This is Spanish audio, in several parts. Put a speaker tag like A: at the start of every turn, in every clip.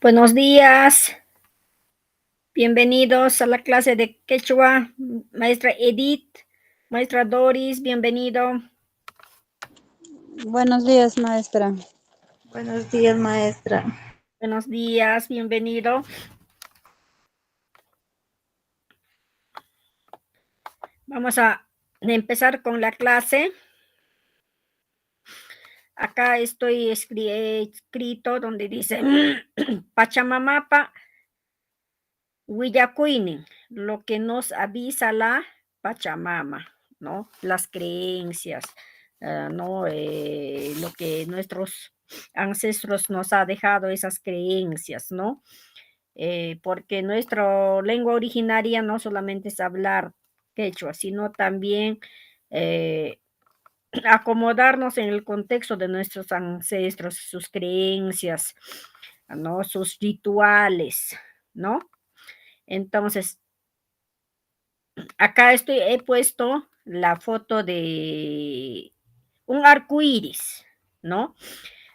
A: Buenos días, bienvenidos a la clase de quechua. Maestra Edith, maestra Doris, bienvenido.
B: Buenos días, maestra.
C: Buenos días, maestra.
A: Buenos días, bienvenido. Vamos a empezar con la clase. Acá estoy escrito donde dice Pachamamapa Huillacuini, lo que nos avisa la Pachamama, ¿no? Las creencias, ¿no? Lo que nuestros ancestros nos ha dejado, esas creencias, ¿no? Porque nuestra lengua originaria no solamente es hablar quechua, sino también acomodarnos en el contexto de nuestros ancestros, sus creencias, ¿no? Sus rituales, ¿no? Entonces, acá he puesto la foto de un arco iris, ¿no?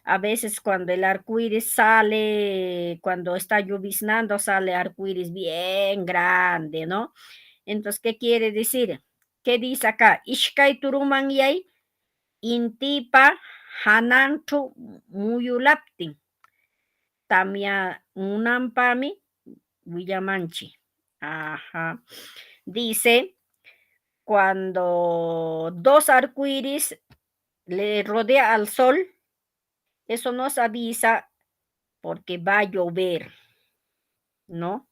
A: A veces cuando el arco iris sale, cuando está lloviznando, sale arco iris bien grande, ¿no? Entonces, ¿qué quiere decir? ¿Qué dice acá? Ishkai turuman yay, intipa hanantu muyulaptin, tamia unampami Villamanchi. Ajá. Dice, cuando dos arcoíris le rodea al sol, eso nos avisa porque va a llover, ¿no?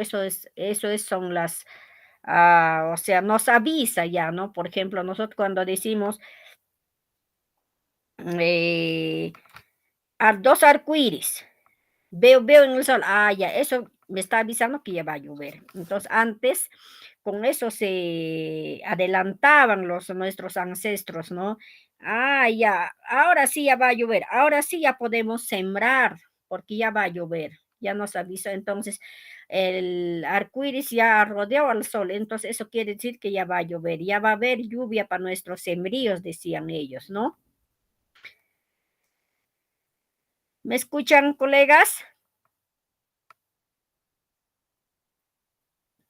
A: Son las, o sea, nos avisa ya, ¿no? Por ejemplo, nosotros cuando decimos eh, a dos arcoíris, veo en el sol, ya, eso me está avisando que ya va a llover. Entonces, antes, con eso se adelantaban nuestros ancestros, ¿no? Ya, ahora sí ya va a llover, ahora sí ya podemos sembrar, porque ya va a llover, ya nos avisó. Entonces, el arco iris ya rodeó al sol, entonces eso quiere decir que ya va a llover, ya va a haber lluvia para nuestros sembríos, decían ellos, ¿no? ¿Me escuchan, colegas?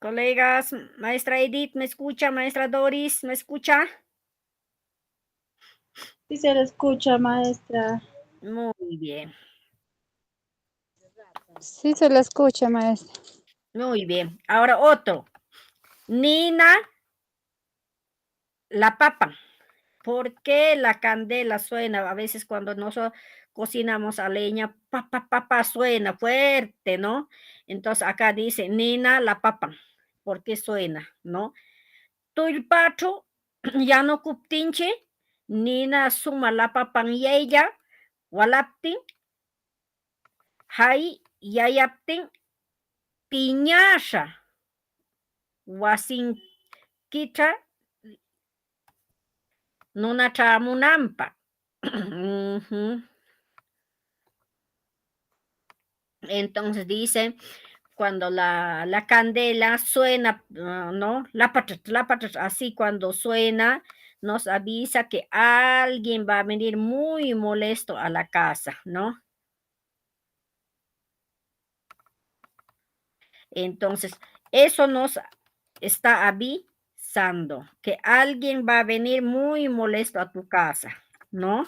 A: Colegas, maestra Edith, ¿me escucha? Maestra Doris, ¿me escucha?
C: Sí se le escucha, maestra.
A: Muy bien,
B: Sí se la escucha, maestra.
A: muy bien. Ahora otro. Nina, la papa. ¿Por qué la candela suena? A veces cuando nosotros cocinamos a leña, papa suena fuerte, ¿no? Entonces acá dice, Nina, la papa. ¿Por qué suena? ¿No? Tulpacho, ya no cuptinche, Nina suma la papan y ella, walaptin, hay yayaptin, piñasha, wasin kita, nuna chamunampa. Entonces dice, cuando la candela suena, ¿no? Lápatat, así cuando suena, nos avisa que alguien va a venir muy molesto a la casa, ¿no? Entonces, eso nos está avisando que alguien va a venir muy molesto a tu casa, ¿no?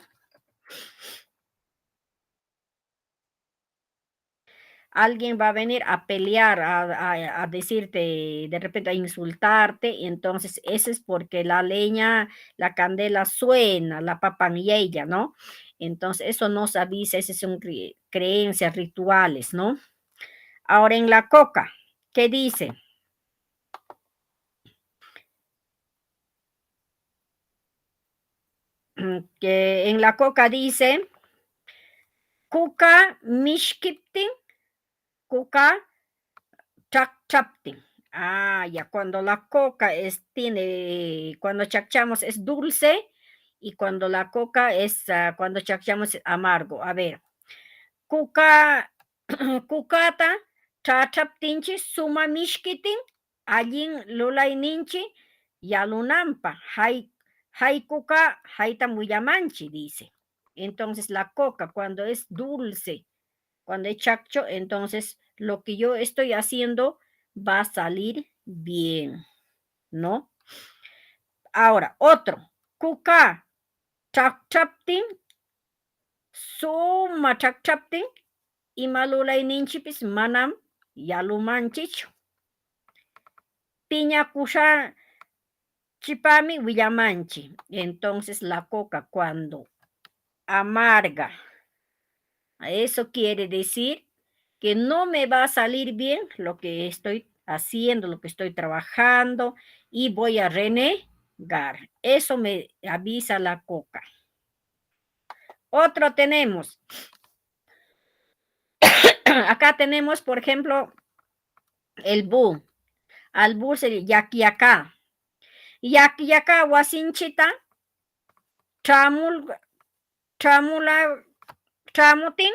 A: Alguien va a venir a pelear, a decirte, de repente a insultarte, y entonces ese es porque la leña, la candela suena, la papamilla, ¿no? Entonces eso nos avisa, esas son creencias rituales, ¿no? Ahora en la coca, ¿qué dice? Que en la coca dice, kuka mishkiptin, kuka chapchaptin. Ya, cuando la coca cuando chachamos es dulce y cuando la coca es, cuando chachamos es amargo. A ver, kuka, kukata, chachaptinchi, suma mishkitin, allin lulaininchi, yalunampa, hay kuka, hay tamuyamanchi, dice. Entonces la coca cuando es dulce, Cuando es chaccho, entonces lo que yo estoy haciendo va a salir bien, ¿no? Ahora, otro. Kuka, chap chaptin, suma chap chaptin, y malulay ninchipis manam yalumanchichu. Piña kusha chipami villamanchi. Entonces la coca cuando amarga, eso quiere decir que no me va a salir bien lo que estoy haciendo, lo que estoy trabajando y voy a renegar. Eso me avisa la coca. Otro tenemos. Acá tenemos, por ejemplo, el bu. Al bu sería yakiaka. Yakiaka wasinchita chamula chamutin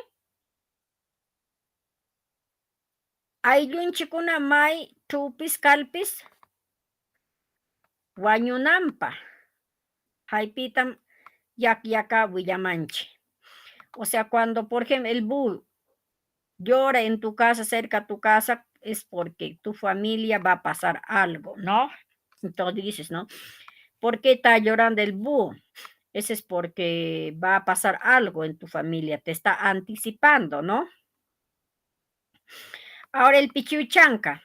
A: ayllunchikuna may chupis kalpis wañunampa haypitam yakyaka willamanchi. O sea, cuando por ejemplo el bu llora en tu casa, cerca a tu casa, es porque tu familia va a pasar algo, ¿no? Entonces dices, ¿no? ¿Por qué está llorando el búho? Ese es porque va a pasar algo en tu familia, te está anticipando, ¿no? Ahora el pichiuchanca.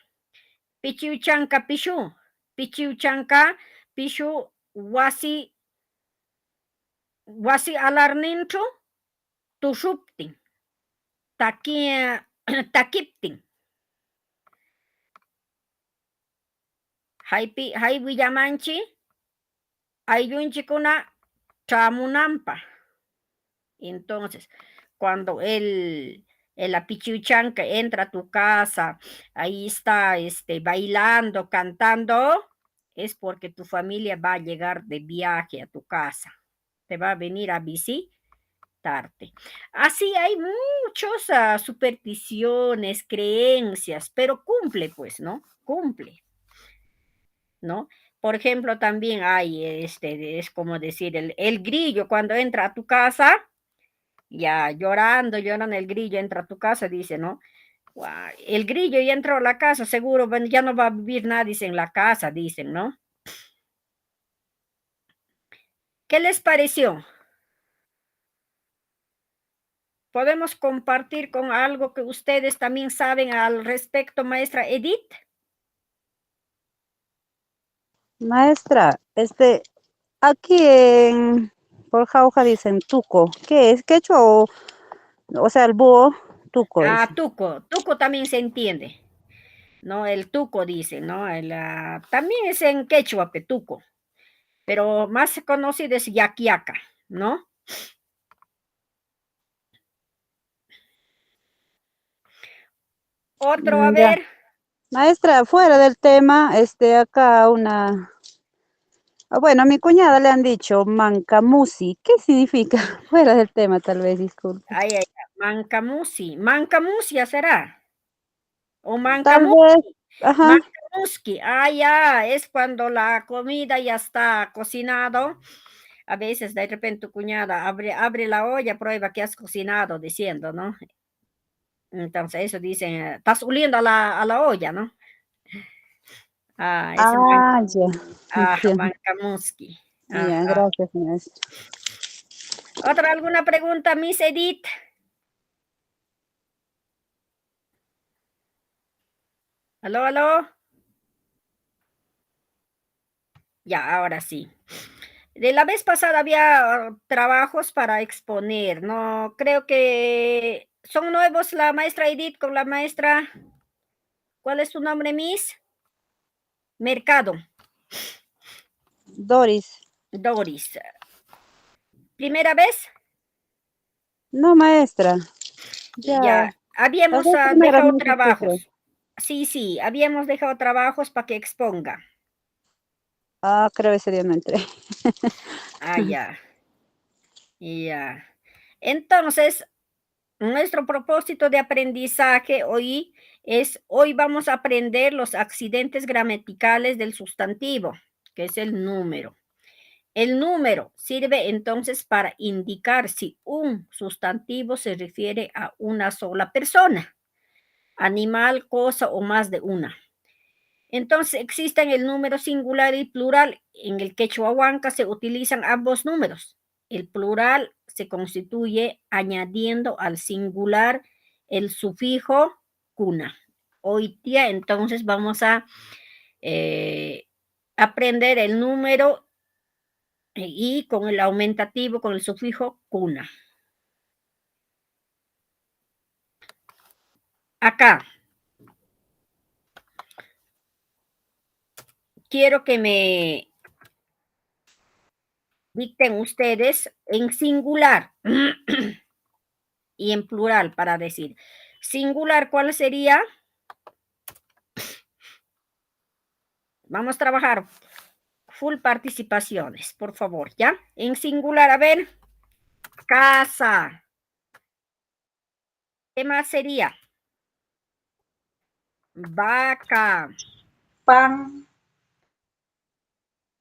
A: Pichiuchanca pishu. Pichiuchanca pishu wasi alarninchu tushuptin. Takiptin. Hay villamanchi ayllunchikuna chamunampa. Entonces, cuando el apichuchanca entra a tu casa, ahí está bailando, cantando, es porque tu familia va a llegar de viaje a tu casa. Te va a venir a visitarte. Así hay muchas supersticiones, creencias, pero cumple, pues, ¿no? Cumple, ¿no? Por ejemplo, también hay, es como decir, el grillo cuando entra a tu casa, ya llorando el grillo, entra a tu casa, dice, ¿no? El grillo ya entró a la casa, seguro ya no va a vivir nadie en la casa, dicen, ¿no? ¿Qué les pareció? ¿Podemos compartir con algo que ustedes también saben al respecto, maestra Edith?
B: Maestra, aquí por Jauja dicen tuco. ¿Qué es? ¿Quechua o sea, el búho, tuco es?
A: Tuco también se entiende, ¿no? El tuco dice, ¿no? También es en quechua, tuco, pero más conocido es yaquiaca, ¿no? Otro, a
B: Ya.
A: ver.
B: Maestra, fuera del tema, acá bueno, a mi cuñada le han dicho mancamusi. ¿Qué significa? Fuera del tema, tal vez, disculpe.
A: Ay, ay, mancamusia será, o
B: Tal vez, ajá.
A: mancamuski, ya, es cuando la comida ya está cocinado, a veces de repente tu cuñada abre la olla, prueba que has cocinado, diciendo, ¿no? Entonces eso dicen, estás oliendo a la olla, ¿no? Ese
B: Ya, entiendo.
A: mancamuski.
B: Ya,
A: Ajá.
B: gracias, maestra.
A: ¿Otra alguna pregunta, Miss Edith? ¿Aló, aló? Ya, ahora sí. De la vez pasada había trabajos para exponer, no creo que son nuevos la maestra Edith con la maestra. ¿Cuál es tu nombre, Miss? Mercado.
B: Doris.
A: Doris. ¿Primera vez?
B: No, maestra.
A: Ya,
B: Ya, las
A: habíamos
B: dos primeras
A: dejado
B: meses que creo.
A: trabajos. Sí, habíamos dejado trabajos para que exponga.
B: Creo ese día no entré.
A: Ya, ya. Entonces, nuestro propósito de aprendizaje hoy vamos a aprender los accidentes gramaticales del sustantivo, que es el número. El número sirve entonces para indicar si un sustantivo se refiere a una sola persona, animal, cosa o más de una. Entonces existen el número singular y plural. En el quechua huanca se utilizan ambos números. El plural se constituye añadiendo al singular el sufijo cuna. Hoy día entonces vamos a aprender el número y con el aumentativo, con el sufijo cuna. Acá quiero que me dicten ustedes en singular y en plural para decir. Singular, ¿cuál sería? Vamos a trabajar full participaciones, por favor, ¿ya? En singular, a ver, casa. ¿Qué más sería? Vaca.
C: Pan.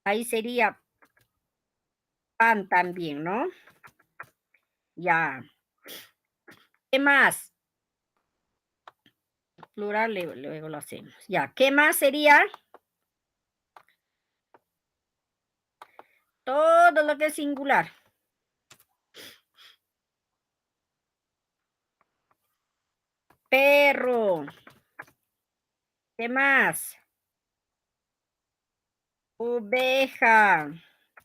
A: Ahí sería pan también, ¿no? Ya. ¿Qué más? Plural, luego lo hacemos. Ya. ¿Qué más sería? Todo lo que es singular. Perro. ¿Qué más? Oveja.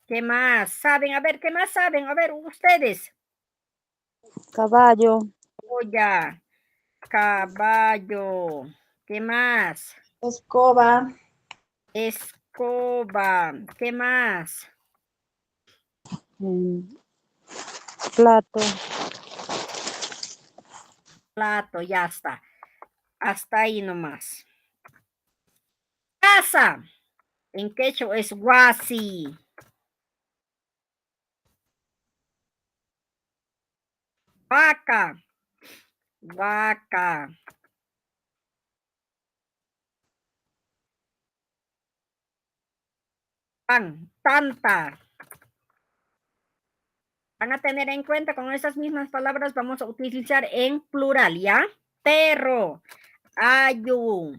A: ¿Qué más? ¿Saben? A ver, ¿qué más saben? A ver, ustedes.
B: Caballo.
A: Olla. Caballo. ¿Qué más?
C: Escoba.
A: Escoba. ¿Qué más?
B: Plato.
A: Plato, ya está. Hasta ahí nomás. Casa. En quechua es guasi. Vaca. Vaca. Pan. Tanta. Van a tener en cuenta con estas mismas palabras vamos a utilizar en plural, ¿ya? Perro. Ayu.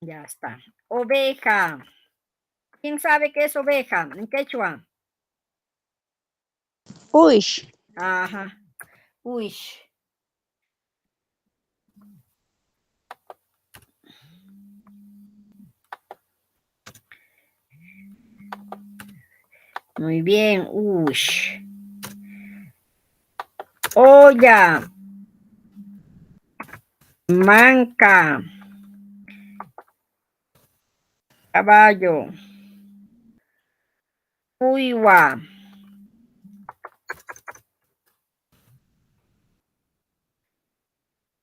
A: Ya está. Oveja. ¿Quién sabe qué es oveja en quechua?
B: Uish.
A: Ajá. Uy. Muy bien. Uy. Olla. Manca. Caballo. Uiwa.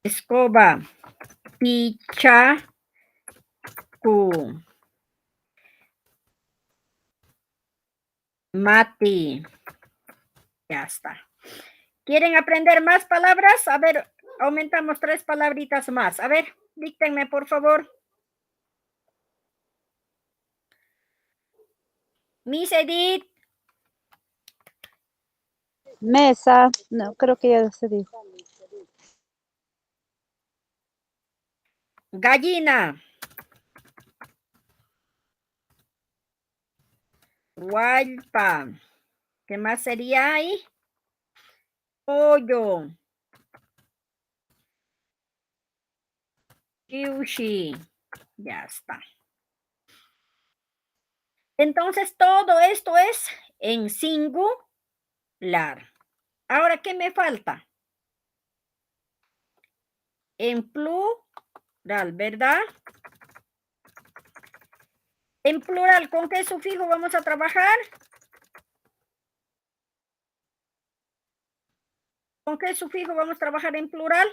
A: Escoba. Pichacu. Mati. Ya está. ¿Quieren aprender más palabras? A ver, aumentamos 3 palabritas más. A ver, díctenme, por favor. Miss Edith.
B: Mesa. No, creo que ya se dijo.
A: Gallina. Guaypa. ¿Qué más sería ahí? Pollo. Sushi. Ya está. Entonces, todo esto es en singular. Ahora, ¿qué me falta? En plural, ¿verdad? En plural, ¿con qué sufijo vamos a trabajar? ¿Con qué sufijo vamos a trabajar en plural?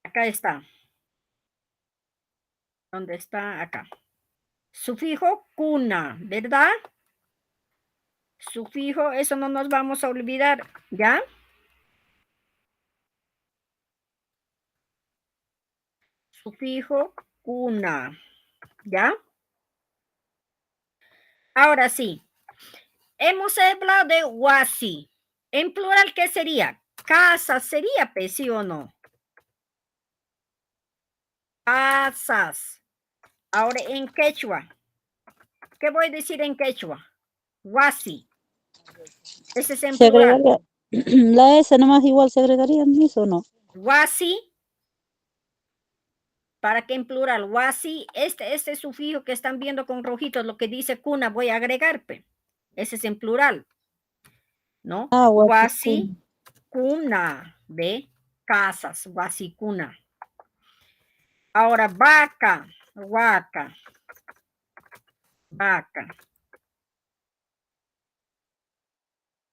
A: Acá está. ¿Dónde está? Acá. Sufijo cuna, ¿verdad? Sufijo, eso no nos vamos a olvidar, ¿ya? Sufijo, cuna, ¿ya? Ahora sí, hemos hablado de huasi. En plural, ¿qué sería? Casa sería, ¿sí o no? Casas. Ahora en quechua. ¿Qué voy a decir en quechua? Huasi. Ese es en
B: Se
A: plural.
B: agregaría, la S nomás igual se agregaría en eso, ¿o no?
A: Huasi. Para que en plural, huasi, este sufijo que están viendo con rojitos, lo que dice cuna, voy a agregar, ese es en plural, ¿no?
B: Ah,
A: Huasi,
B: huasicuna.
A: cuna, de casas, huasi, cuna. Ahora, vaca, vaca, vaca,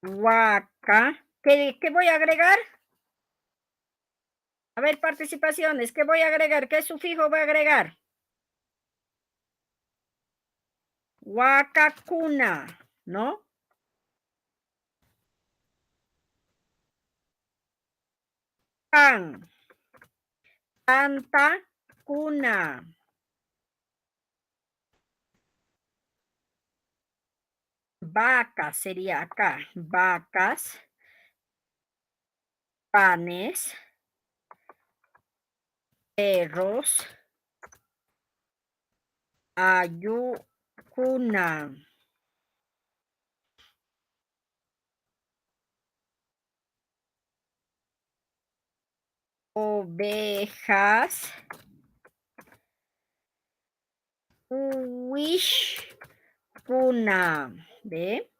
A: vaca. ¿Qué voy a agregar? A ver, participaciones, ¿qué voy a agregar? ¿Qué sufijo voy a agregar? Huacacuna, ¿no? Pan, tanta, cuna. Vacas sería acá, vacas, panes, perros, ayucuna. Ovejas, cuna, ¿ve?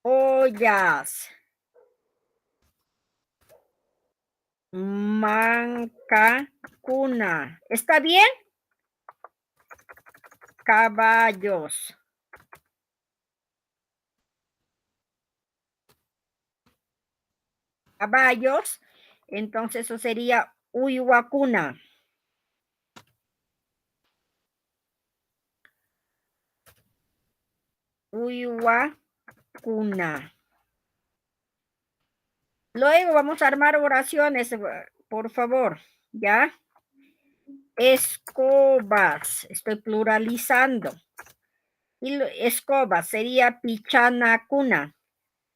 A: Ollas, manca, cuna. ¿Está bien? Caballos. Caballos, entonces eso sería uyhuacuna. Uyhuacuna. Luego vamos a armar oraciones, por favor, ¿ya? Escobas, estoy pluralizando. Y escobas sería pichanacuna,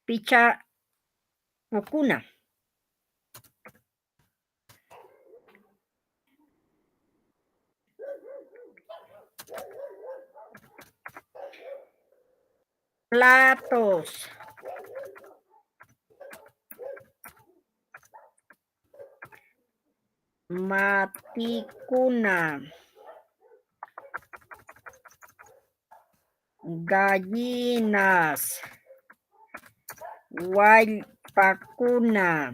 A: pichacucuna. Platos. Maticuna. Gallinas. Huaypacuna.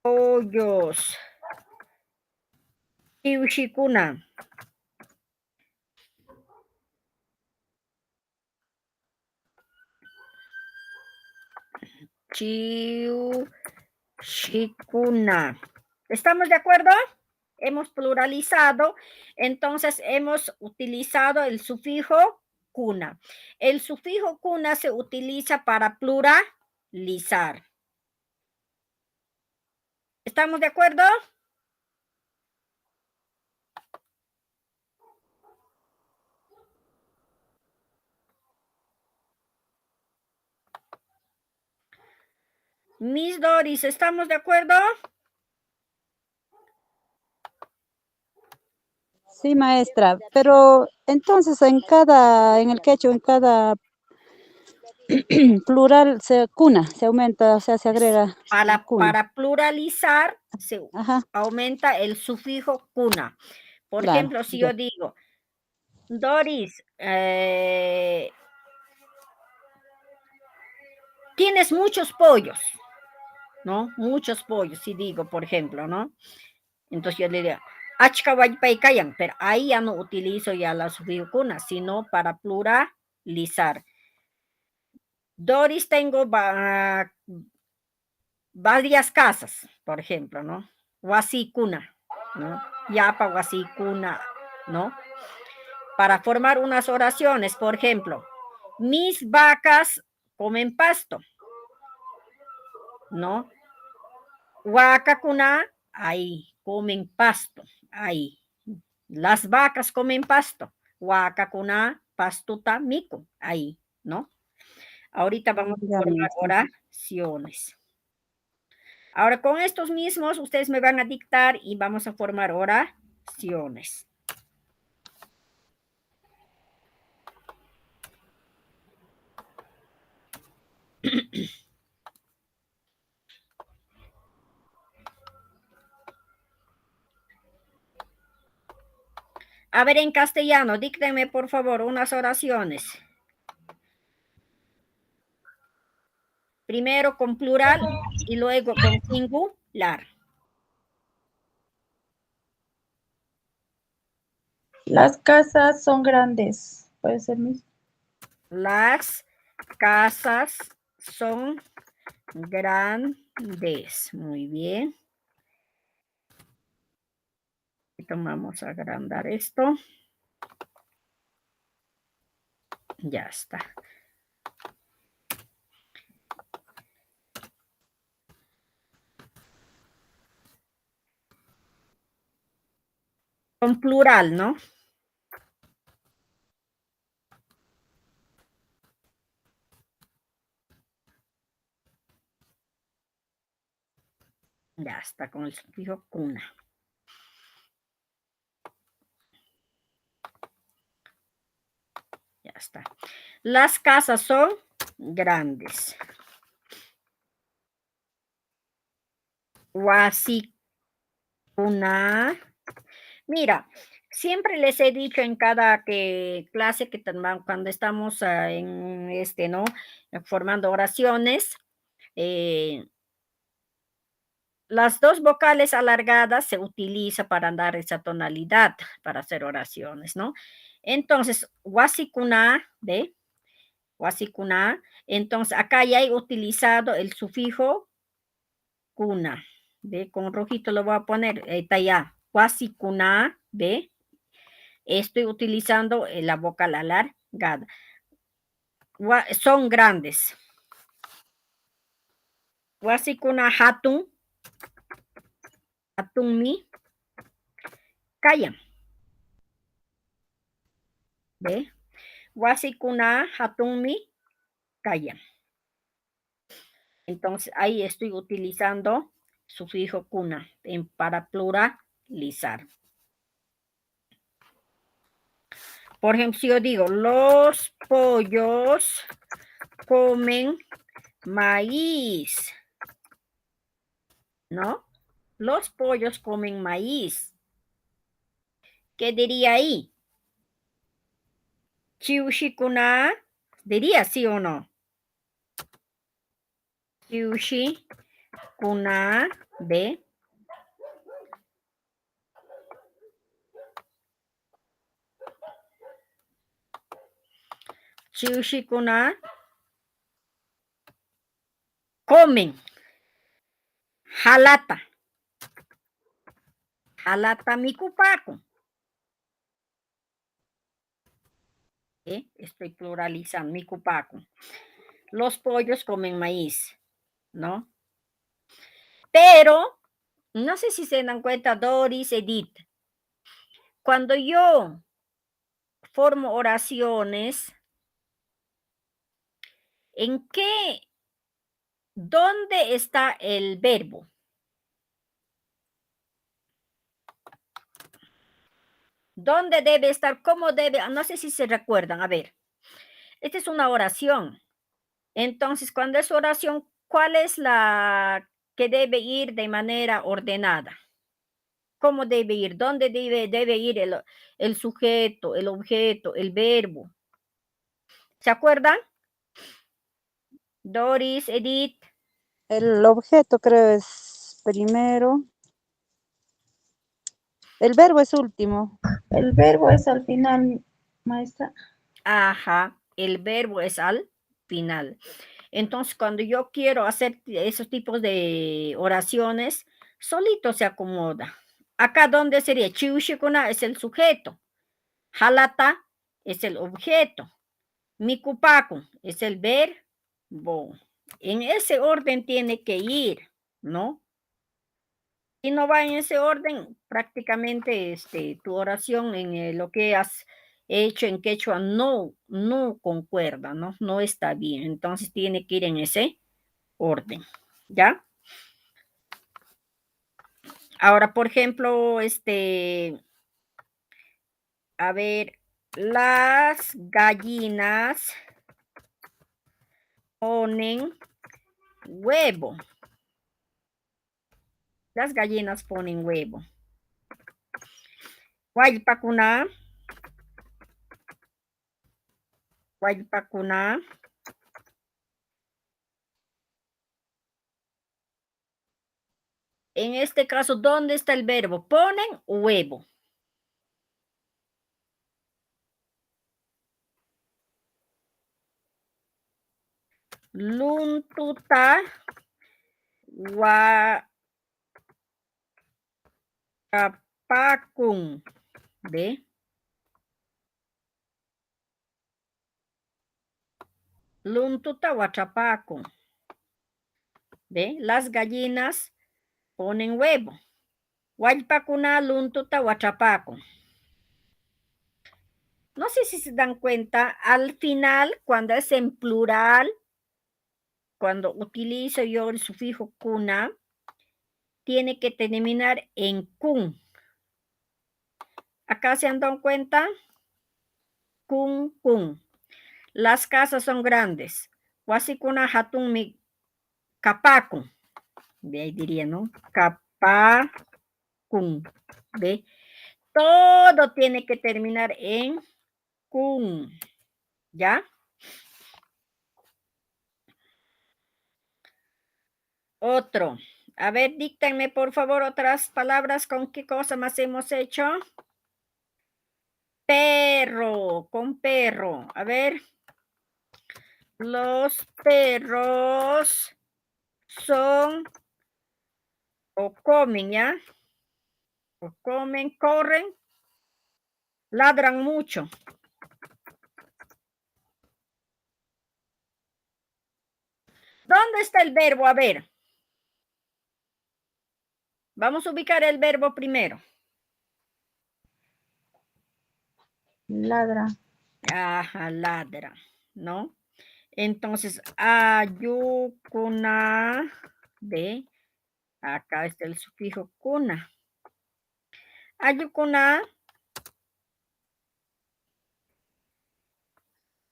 A: Pollos. Chiuchicuna. Chiuchicuna. ¿Estamos de acuerdo? Hemos pluralizado, entonces hemos utilizado el sufijo cuna. El sufijo cuna se utiliza para pluralizar. ¿Estamos de acuerdo? Miss Doris, ¿estamos de acuerdo?
B: Sí, maestra, pero entonces en el quechua, en cada plural cuna, se aumenta, o sea, se agrega cuna.
A: Para pluralizar se
B: Ajá,
A: aumenta el sufijo cuna. Por
B: claro.
A: ejemplo, si
B: Ya.
A: yo digo, Doris, tienes muchos pollos, ¿no? Muchos pollos, si digo, por ejemplo, ¿no? Entonces yo le diría, pero ahí ya no utilizo ya la sufijo cuna, sino para pluralizar. Doris, tengo varias casas, por ejemplo, ¿no? O así cuna, ¿no? yapa wasikuna, ¿no? Para formar unas oraciones, por ejemplo, mis vacas comen pasto, ¿no? Wakakuna, ahí, comen pasto, ahí. Las vacas comen pasto. Wakakuna, pastuta, miku, ahí, ¿no? Ahorita vamos a
B: Ya,
A: formar
B: maestra.
A: oraciones. Ahora con estos mismos, ustedes me van a dictar y vamos a formar oraciones. A ver, en castellano, díctenme por favor unas oraciones. Primero con plural y luego con singular.
C: Las casas son grandes. Puede ser mismo.
A: Las casas son grandes. Muy bien. Vamos a agrandar esto. Ya está. Con plural, ¿no? Ya está, con el sufijo cuna. Ya está. Las casas son grandes. Wasikuna. Mira, siempre les he dicho en cada clase que cuando estamos en ¿no? Formando oraciones, las dos vocales alargadas se utiliza para dar esa tonalidad, para hacer oraciones, ¿no? Entonces, wasikuna, ¿ve? Wasikuna. Entonces, acá ya he utilizado el sufijo kuna, ¿ve? Con rojito lo voy a poner, está ya, wasikuna, ¿ve? Estoy utilizando la vocal alargada. Son grandes. Wasikuna hatun, hatunmi, callan. ¿Ve? Wasikuna hatunmi, callan. Entonces, ahí estoy utilizando sufijo kuna para pluralizar. Por ejemplo, si yo digo, los pollos comen maíz, ¿no? Los pollos comen maíz. ¿Qué diría ahí? Chiushikuna, diría sí o no. Chiushikuna, ¿ve? Chiushikuna comen. Jalata. Jalata mikupaku. Estoy pluralizando, mikupaku. Los pollos comen maíz, ¿no? Pero, no sé si se dan cuenta, Doris, Edith, cuando yo formo oraciones, ¿dónde está el verbo? ¿Dónde debe estar? ¿Cómo debe? No sé si se recuerdan. A ver, esta es una oración. Entonces, cuando es oración, ¿cuál es la que debe ir de manera ordenada? ¿Cómo debe ir? ¿Dónde debe ir el sujeto, el objeto, el verbo? ¿Se acuerdan? Doris, Edith.
B: El objeto creo es primero. El verbo es último.
C: El verbo es al final, maestra.
A: Ajá, el verbo es al final. Entonces, cuando yo quiero hacer esos tipos de oraciones, solito se acomoda. Acá, ¿dónde sería? Chiushikuna es el sujeto. Halata es el objeto. Mikupaku es el verbo. En ese orden tiene que ir, ¿no? Si no va en ese orden, prácticamente tu oración en lo que has hecho en quechua no concuerda, ¿no? No está bien. Entonces tiene que ir en ese orden, ¿ya? Ahora, por ejemplo, a ver, las gallinas ponen huevo. Las gallinas ponen huevo. Wallpakuna. Wallpakuna. En este caso, ¿dónde está el verbo? Ponen huevo. Luntuta huachapakun. ¿Ve? Luntuta huachapakun. ¿Ve? Las gallinas ponen huevo. Wallpakuna luntuta huachapakun. No sé si se dan cuenta, al final, cuando es en plural, cuando utilizo yo el sufijo kuna, tiene que terminar en kun. Acá se han dado cuenta, kun, kun. Las casas son grandes. Wasikuna hatun mi kapakun. De ahí diría, ¿no? Kapakun. ¿Ve? Todo tiene que terminar en kun. ¿Ya? Otro. A ver, díctenme por favor otras palabras con qué cosa más hemos hecho. Perro, con perro. A ver. Los perros son o comen, ¿ya? O comen, corren, ladran mucho. ¿Dónde está el verbo? A ver. Vamos a ubicar el verbo primero.
C: Ladra.
A: Ajá, ladra, ¿no? Entonces, ayukuna, de, acá está el sufijo kuna. Ayukuna,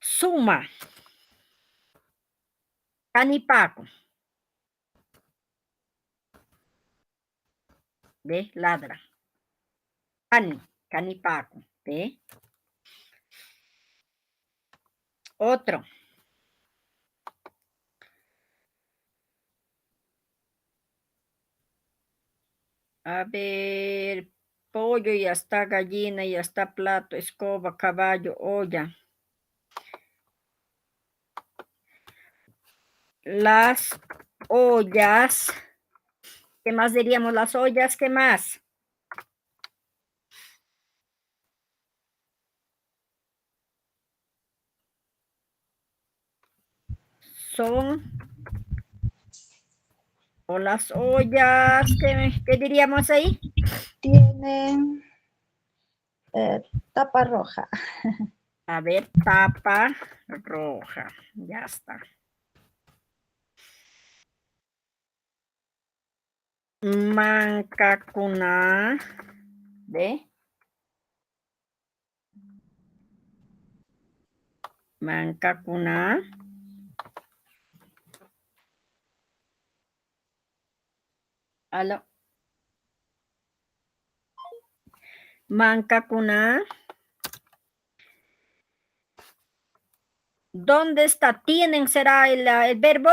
A: suma, canipaco, ¿ve? Ladra. Canipaco, ¿ve? Otro. A ver, pollo, ya está gallina, ya está plato, escoba, caballo, olla. Las ollas. ¿Qué más diríamos? Las ollas, ¿qué más? Son, o las ollas, ¿qué diríamos ahí?
C: Tienen tapa roja.
A: A ver, tapa roja, ya está. Mancacuna, ¿ve? Mancacuna. Aló. Mancacuna. ¿Dónde está? ¿Tienen será el verbo?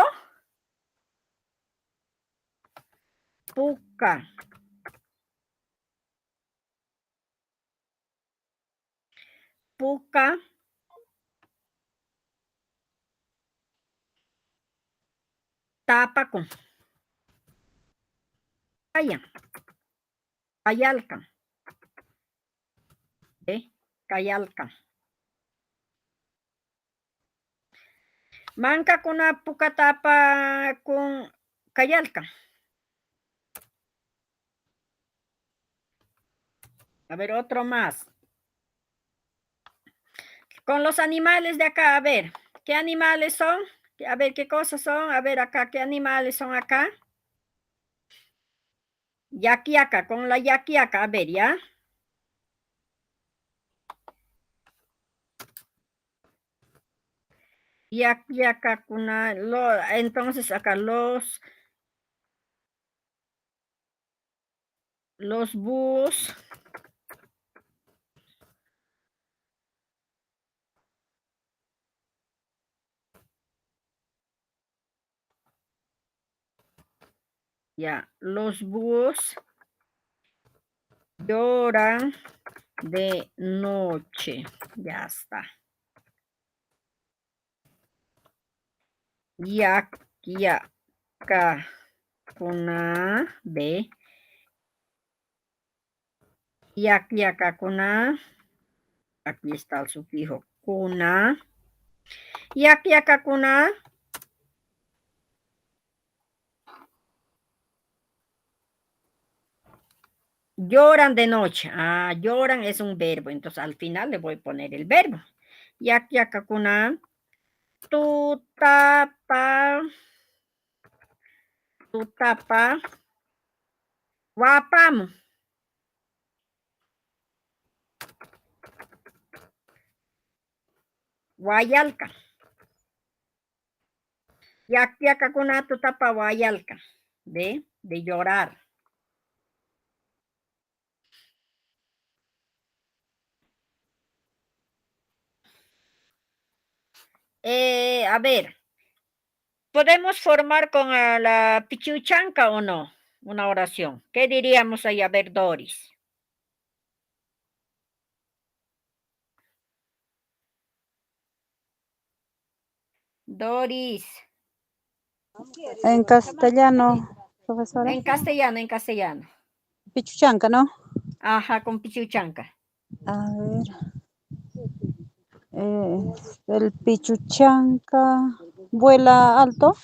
A: Puca. Puca. Tapa con. Vaya. Cayalcan. Cayalcan. Manca kuna pucatapa con cayalcan. A ver, otro más. Con los animales de acá, a ver, ¿qué animales son? A ver, ¿qué cosas son? A ver, acá, ¿qué animales son acá? Yaquiaca, con la yaquiaca, a ver, ¿ya? Yaquiaca, entonces acá los búhos. Ya, los búhos lloran de noche. Ya está. Yaquiaca, kuna de yaquiaca, kuna. Aquí está el sufijo kuna. Yaquiaca, kuna. Lloran de noche. Ah, lloran es un verbo. Entonces al final le voy a poner el verbo. Yaquiaca, kuna. Tutapa. Wapam. Guayalca. Yaquiaca, kuna, tutapa, guayalca. De llorar. A ver, ¿podemos formar con la pichuchanca o no? Una oración. ¿Qué diríamos ahí? A ver, Doris. Doris.
B: En castellano, profesora.
A: En castellano.
B: Pichuchanca, ¿no?
A: Ajá, con pichuchanca.
B: A ver. El pichuchanca vuela alto.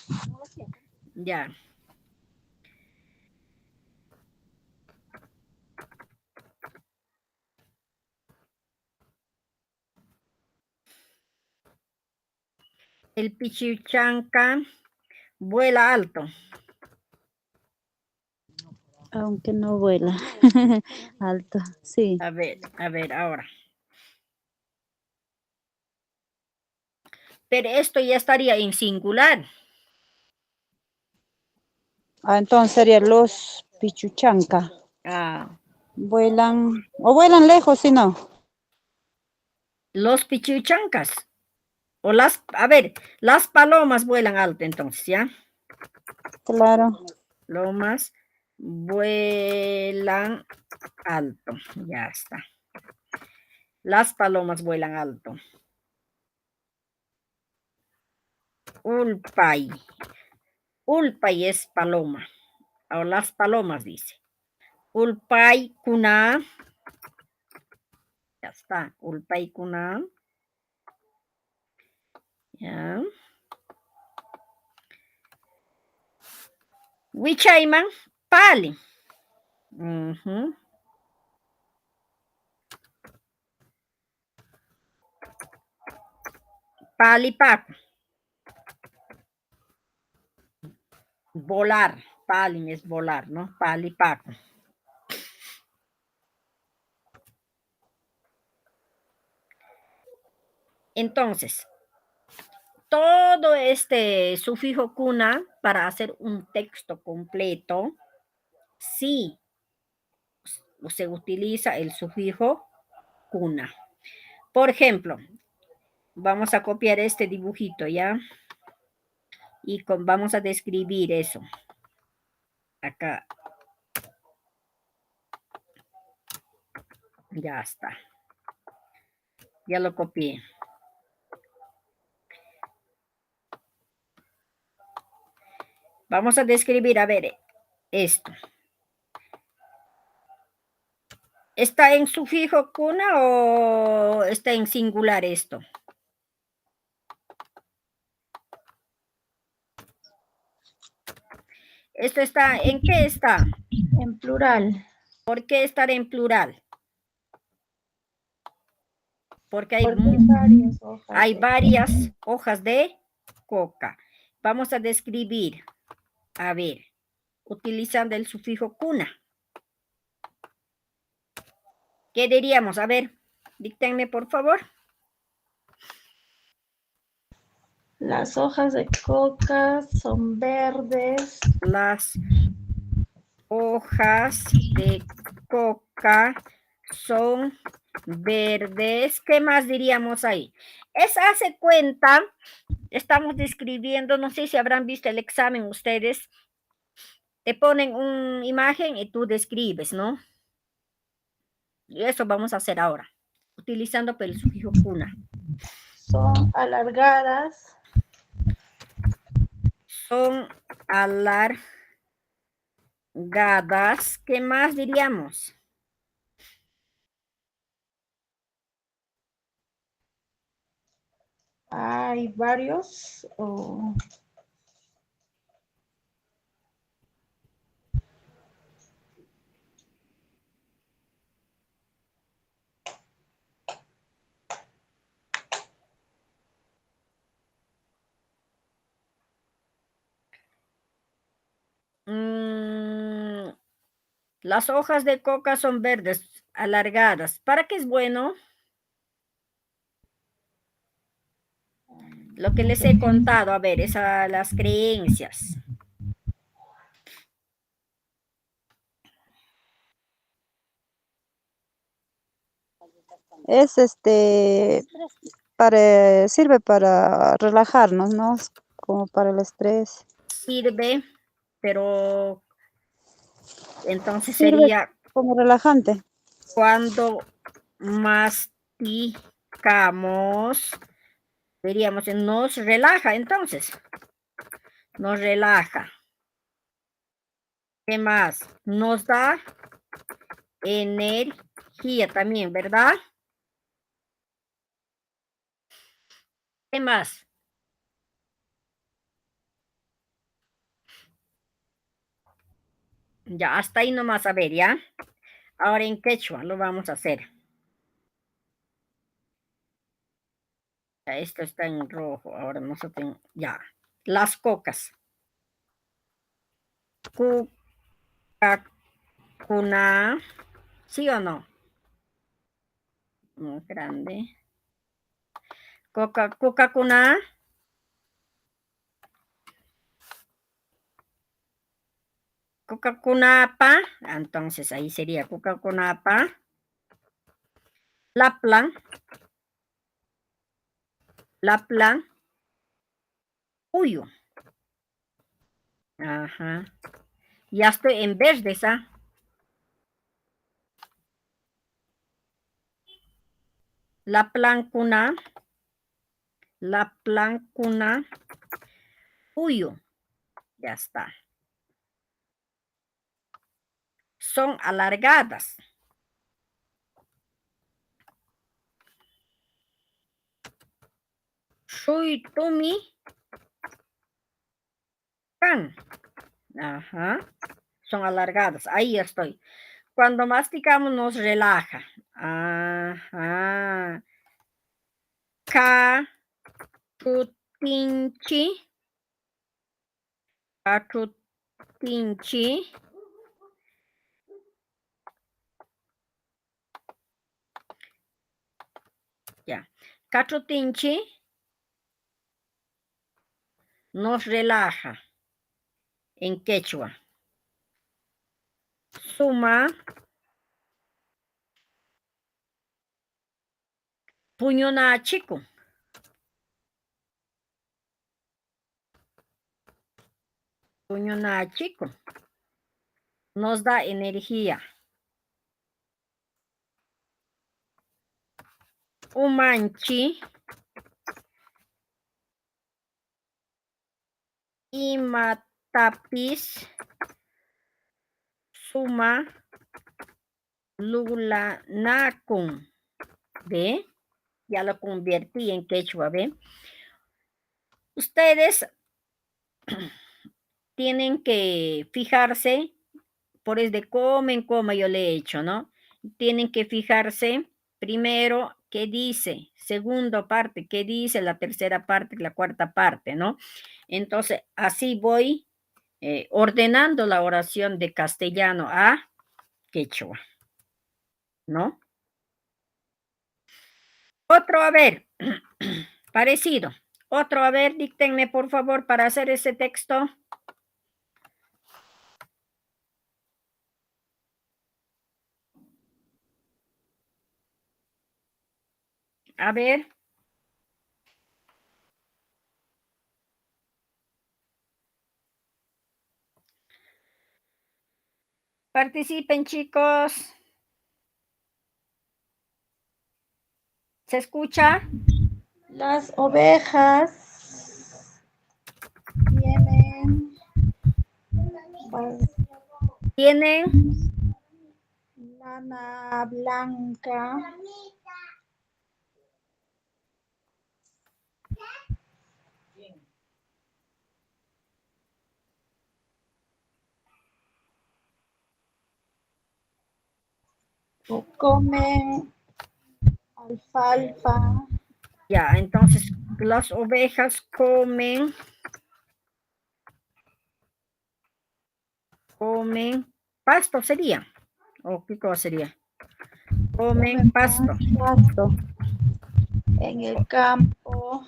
A: Ya. El pichuchanca vuela alto.
B: Aunque no vuela alto, sí.
A: A ver, ahora. Pero esto ya estaría en singular.
B: Entonces serían los pichuchanca.
A: Ah,
B: Vuelan, o vuelan lejos, si no.
A: los pichuchancas. A ver, las palomas vuelan alto entonces, ¿ya?
B: Claro.
A: Lomas vuelan alto, ya está. Las palomas vuelan alto. Ulpay. Ulpay es paloma. O las palomas dice. Ulpay kuna. Ya está. Ulpay kuna. Ya. Wichayman pali. Palipaco. Volar. Palin es volar, ¿no? Palipaco. Entonces, todo este sufijo cuna para hacer un texto completo, sí se utiliza el sufijo cuna. Por ejemplo, vamos a copiar este dibujito, ¿ya? Y vamos a describir eso. Acá. Ya está. Ya lo copié. Vamos a describir, a ver, esto. ¿Está en sufijo cuna o está en singular esto? ¿Esto está, en qué está?
C: En plural.
A: ¿Por qué estar en plural? Porque hay varias hojas de coca. Vamos a describir, a ver, utilizando el sufijo cuna. ¿Qué diríamos? A ver, díctenme por favor.
C: Las hojas de coca son verdes.
A: Las hojas de coca son verdes. ¿Qué más diríamos ahí? Es hace cuenta, estamos describiendo, no sé si habrán visto el examen ustedes, te ponen una imagen y tú describes, ¿no? Y eso vamos a hacer ahora, utilizando el sufijo cuna.
C: Son alargadas.
A: Son alargadas. ¿Qué más diríamos?
C: Hay varios.
A: Las hojas de coca son verdes, alargadas. ¿Para qué es bueno? Lo que les he contado, a ver, las creencias.
B: Es sirve para relajarnos, ¿no? Como para el estrés.
A: Sirve, pero entonces
B: Sirve
A: sería
B: como relajante.
A: cuando masticamos, diríamos, nos relaja, entonces, nos relaja. ¿Qué más? Nos da energía también, ¿verdad? ¿Qué más? Ya, hasta ahí nomás, a ver, ¿ya? Ahora en quechua lo vamos a hacer. Ya, esto está en rojo, ahora nosotros, ya. Las cocas. Coca, cuna, ¿sí o no? Muy grande. Coca, cuna. Coca, cunapa. Entonces ahí sería coca, cunapa. Laplan. Laplan. Uyo. Ajá. Ya estoy en verde, ¿ah? Laplan cuna. Laplan cuna. Uyo. Ya está. Son alargadas. Shui tumi. Can. Ajá. Son alargadas. Ahí estoy. Cuando masticamos nos relaja. Ajá. Cachutinchi. Cachutinchi. Ya. Cachutinchi nos relaja en quechua. Suma. Puñona chico. Puñona chico. Nos da energía. Umanchi. Imatapis. Suma. Lula nakun. ¿Ve? Ya lo convertí en quechua, ¿ve? Ustedes tienen que fijarse, por es de comen, coma, yo le he hecho, ¿no? Tienen que fijarse primero qué dice, segunda parte, qué dice, la tercera parte, la cuarta parte, ¿no? Entonces, así voy ordenando la oración de castellano a quechua, ¿no? Otro, a ver, parecido. Otro, a ver, díctenme por favor para hacer ese texto. A ver. Participen, chicos. ¿Se escucha?
C: Las ovejas tienen
A: Tienen
C: lana blanca. O comen alfalfa.
A: ya, entonces las ovejas comen pasto sería. ¿O qué cosa sería? Comen pasto.
C: Pasto en el campo.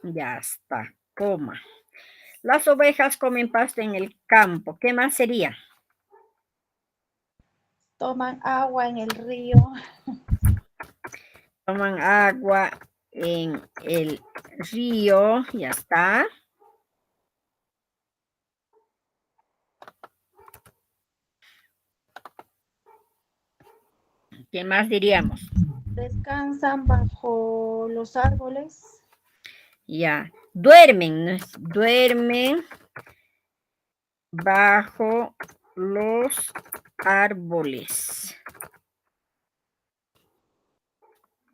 A: Ya está, coma. Las ovejas comen pasto en el campo. ¿Qué más sería?
C: Toman agua en el río.
A: Toman agua en el río. Ya está. ¿Qué más diríamos?
C: Descansan bajo los árboles.
A: Ya. Duermen, ¿no? Duermen bajo los árboles.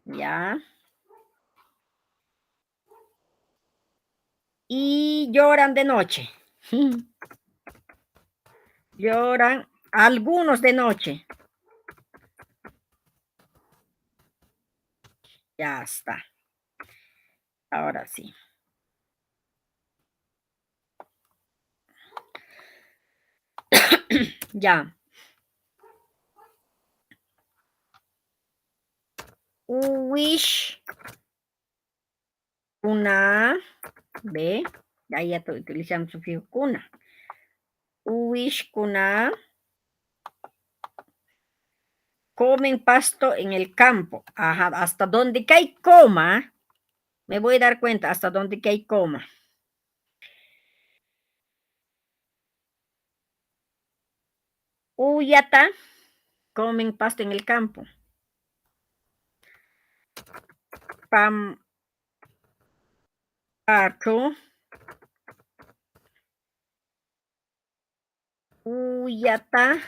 A: Ya. Y lloran de noche. Lloran algunos de noche. Ya está. Ahora sí. Ya. Wish. Una. ¿Ve? Ahí ya estoy utilizando su fijo cuna. Wish kuna. Comen pasto en el campo. Ajá, hasta donde que hay coma. Me voy a dar cuenta hasta donde que hay coma. Uyata. Comen pasto en el campo. Pam. Paco. Uyata.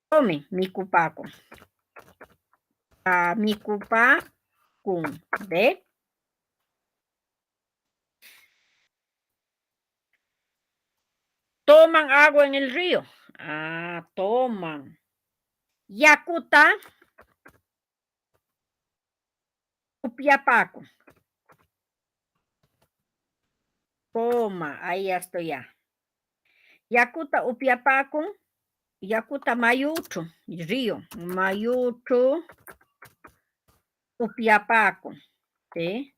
A: Come mikupaco. Mikupaco. ¿Ve? Toman agua en el río. Ah, toman. Yakuta. Upiapaco. Toma, ahí ya estoy ya. Yakuta Upiapaco. Yakuta Mayucho. Río. Mayucho. Upiapaco. ¿Sí?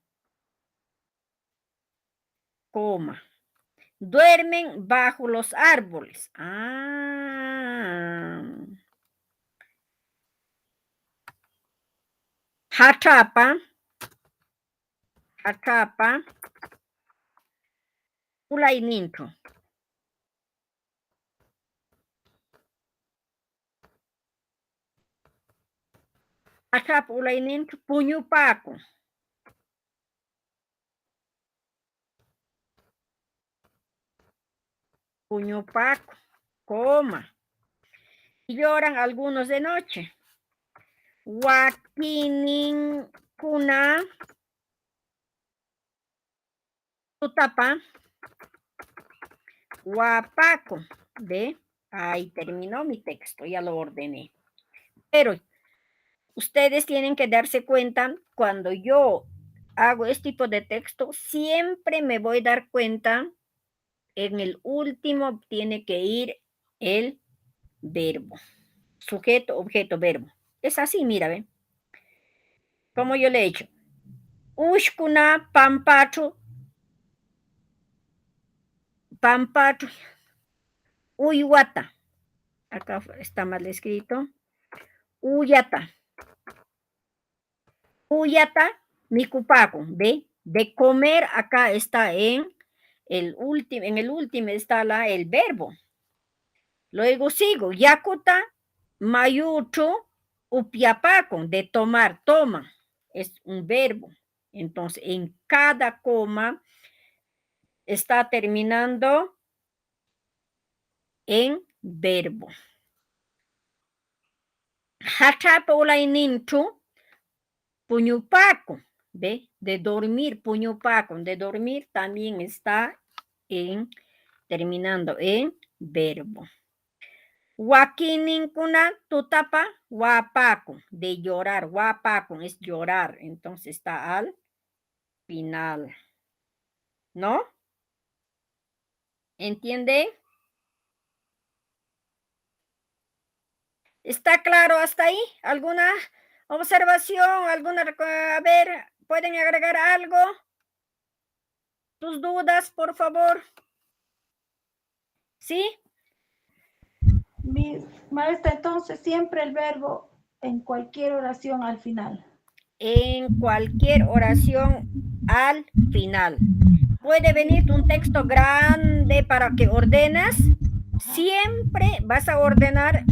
A: Coma. Duermen bajo los árboles. Ah. Hachapa. Hachapa. Ulaininto. Hachapa ulaininto. Puñupaco. Puñupaco. coma. Y lloran algunos de noche. Wakinin kuna tutapa guapaco. ¿Ve? Ahí terminó mi texto, ya lo ordené. Pero ustedes tienen que darse cuenta, cuando yo hago este tipo de texto, siempre me voy a dar cuenta, en el último tiene que ir el verbo. Sujeto, objeto, verbo. Es así, mira, ¿ven? Como yo le he hecho. Ushkuna pampachu. Pampachu. Uywata. Acá está mal escrito. Uyata. Uyata, mikupaco. ¿Ve? De comer, acá está en el último está el verbo. Luego sigo. Yakuta, mayuchu, upiapaco. De tomar, toma. Es un verbo. Entonces, en cada coma está terminando en verbo. Hachapaulaininchu, puñupaco, ¿ve? De dormir, puñupaco, de dormir también está terminando en verbo. Wakininkuna tutapa, guapaco, de llorar, guapaco es llorar, entonces está al final, ¿no? ¿Entienden? ¿Está claro hasta ahí? ¿Alguna observación? A ver, ¿pueden agregar algo? ¿Tus dudas, por favor? ¿Sí?
C: Maestra, entonces siempre el verbo en cualquier oración al final.
A: En cualquier oración al final. Puede venir un texto grande para que ordenas. Siempre vas a ordenar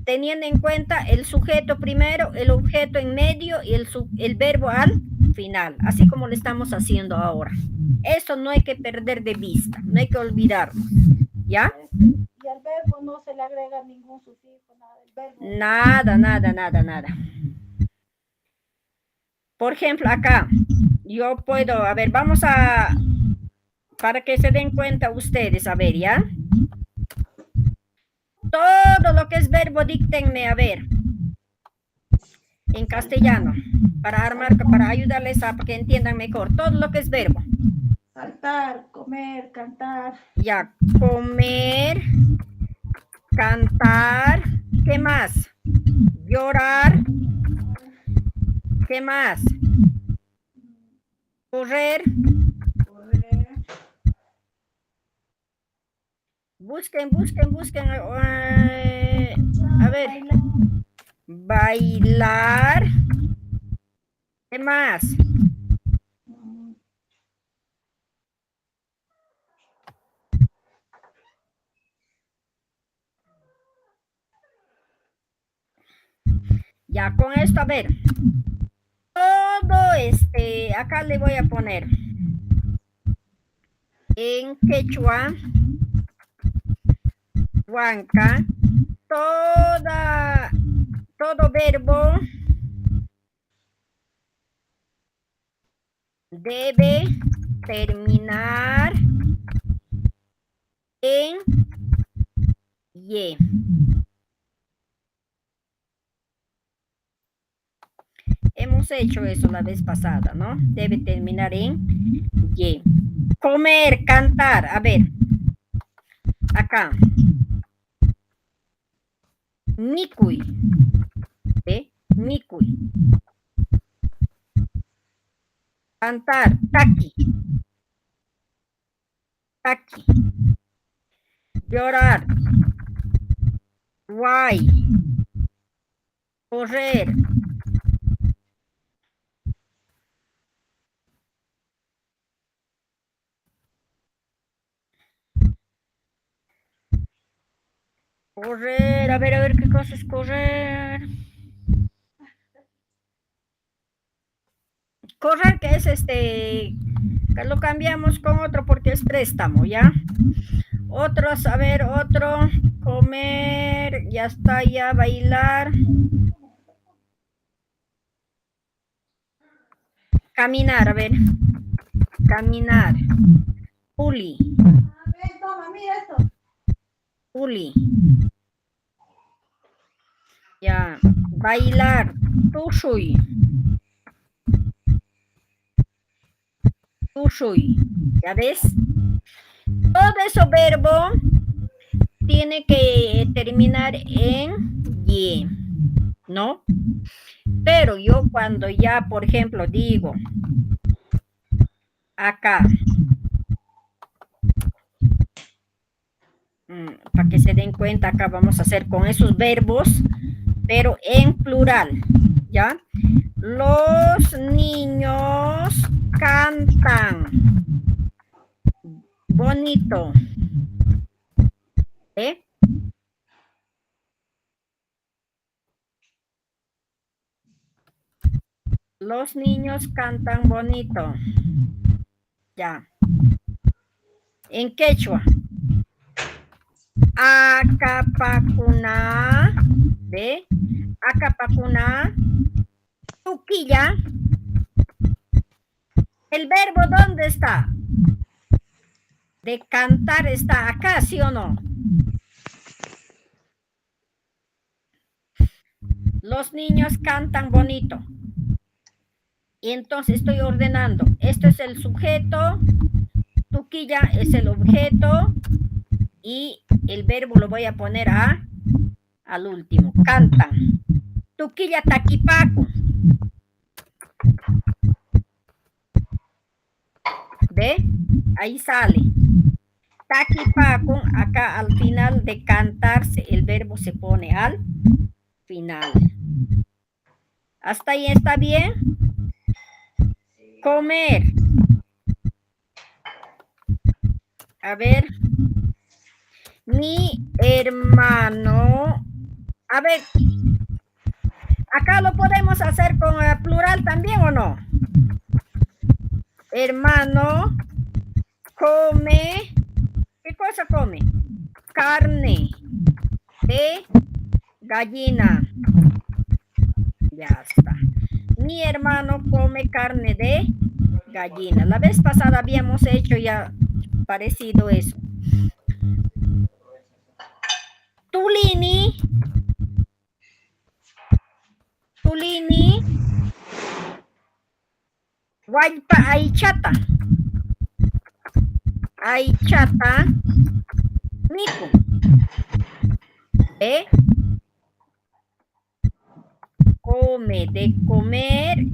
A: teniendo en cuenta el sujeto primero, el objeto en medio y el verbo al final, así como lo estamos haciendo ahora. Eso no hay que perder de vista, no hay que olvidarlo, ¿ya?
C: Y al verbo no se le agrega ningún sufijo, nada. El verbo...
A: Nada. Por ejemplo, acá, yo puedo, a ver, vamos a, para que se den cuenta ustedes, a ver, ¿ya? Todo lo que es verbo, díctenme, a ver, en castellano, para ayudarles a que entiendan mejor. Todo lo que es verbo.
C: Saltar, comer, cantar.
A: Ya, comer, cantar, ¿qué más? Llorar, ¿qué más? Correr. Busquen. A ver. Bailar. ¿Qué más? Ya con esto, a ver. Todo acá le voy a poner en quechua, huanca, todo verbo debe terminar en ye. Hemos hecho eso la vez pasada, ¿no? Debe terminar en ye. Comer, cantar, a ver. Acá. Nikui. ¿Eh? Nikui. Cantar, taki. Taki. Llorar. Guay. Correr. Correr, a ver qué cosa es correr. Correr, que es que lo cambiamos con otro porque es préstamo, ¿ya? Otros, a ver, otro, Comer, ya está, ya bailar. Caminar, a ver. Caminar. Uli.
C: Ven, toma, mira esto.
A: Uli. Ya. Bailar. Tushuy. Tushuy. ¿Ya ves? Todo eso verbo tiene que terminar en ye, ¿no? Pero yo cuando ya, por ejemplo, digo acá, para que se den cuenta, acá vamos a hacer con esos verbos, pero en plural, ¿ya? Los niños cantan bonito. ¿Eh? Los niños cantan bonito. Ya. En quechua. Acapacuna. ¿Ve? Acapacuna. Tuquilla. ¿El verbo dónde está? De cantar está acá, ¿sí o no? Los niños cantan bonito. Y entonces estoy ordenando. Esto es el sujeto. Tuquilla es el objeto. Y el verbo lo voy a poner al último. Cantan. Tuquilla taquipaco. ¿Ve? Ahí sale. Taquipaco, acá al final de cantarse, el verbo se pone al final. ¿Hasta ahí está bien? Comer. A ver. Mi hermano. A ver. Acá lo podemos hacer con plural también, ¿o no? Hermano come. ¿Qué cosa come? Carne de gallina. Ya está. Mi hermano come carne de gallina. La vez pasada habíamos hecho ya parecido eso. Tulini. Tulini. Guaypa aichata. Aichata. Miku. ¿Eh? Come, de comer.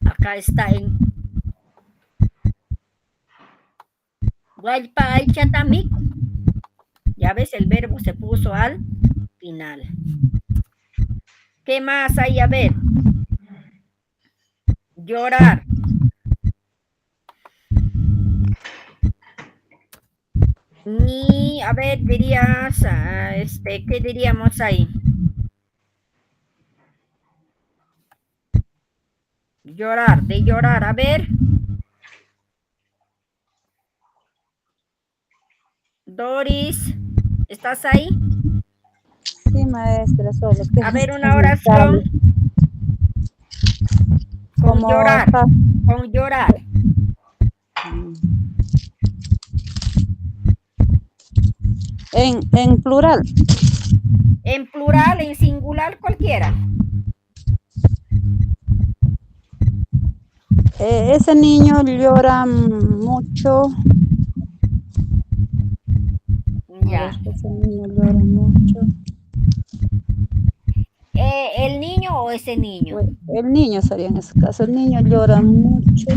A: Acá está en Guaypa aichata miku. Ya ves, el verbo se puso al final. ¿Qué más hay? A ver. Llorar. Ni, a ver, dirías, ¿qué diríamos ahí? Llorar, de llorar, a ver. Doris, ¿estás ahí?
B: Sí, maestra, solo que
A: a ver, una oración. Con
B: como
A: llorar, con llorar.
B: En plural.
A: En plural, en singular, cualquiera.
B: Ese niño llora mucho.
A: Ya.
B: Ese niño llora mucho.
A: ¿El niño o ese niño?
B: El niño sería en ese caso. El niño llora mucho.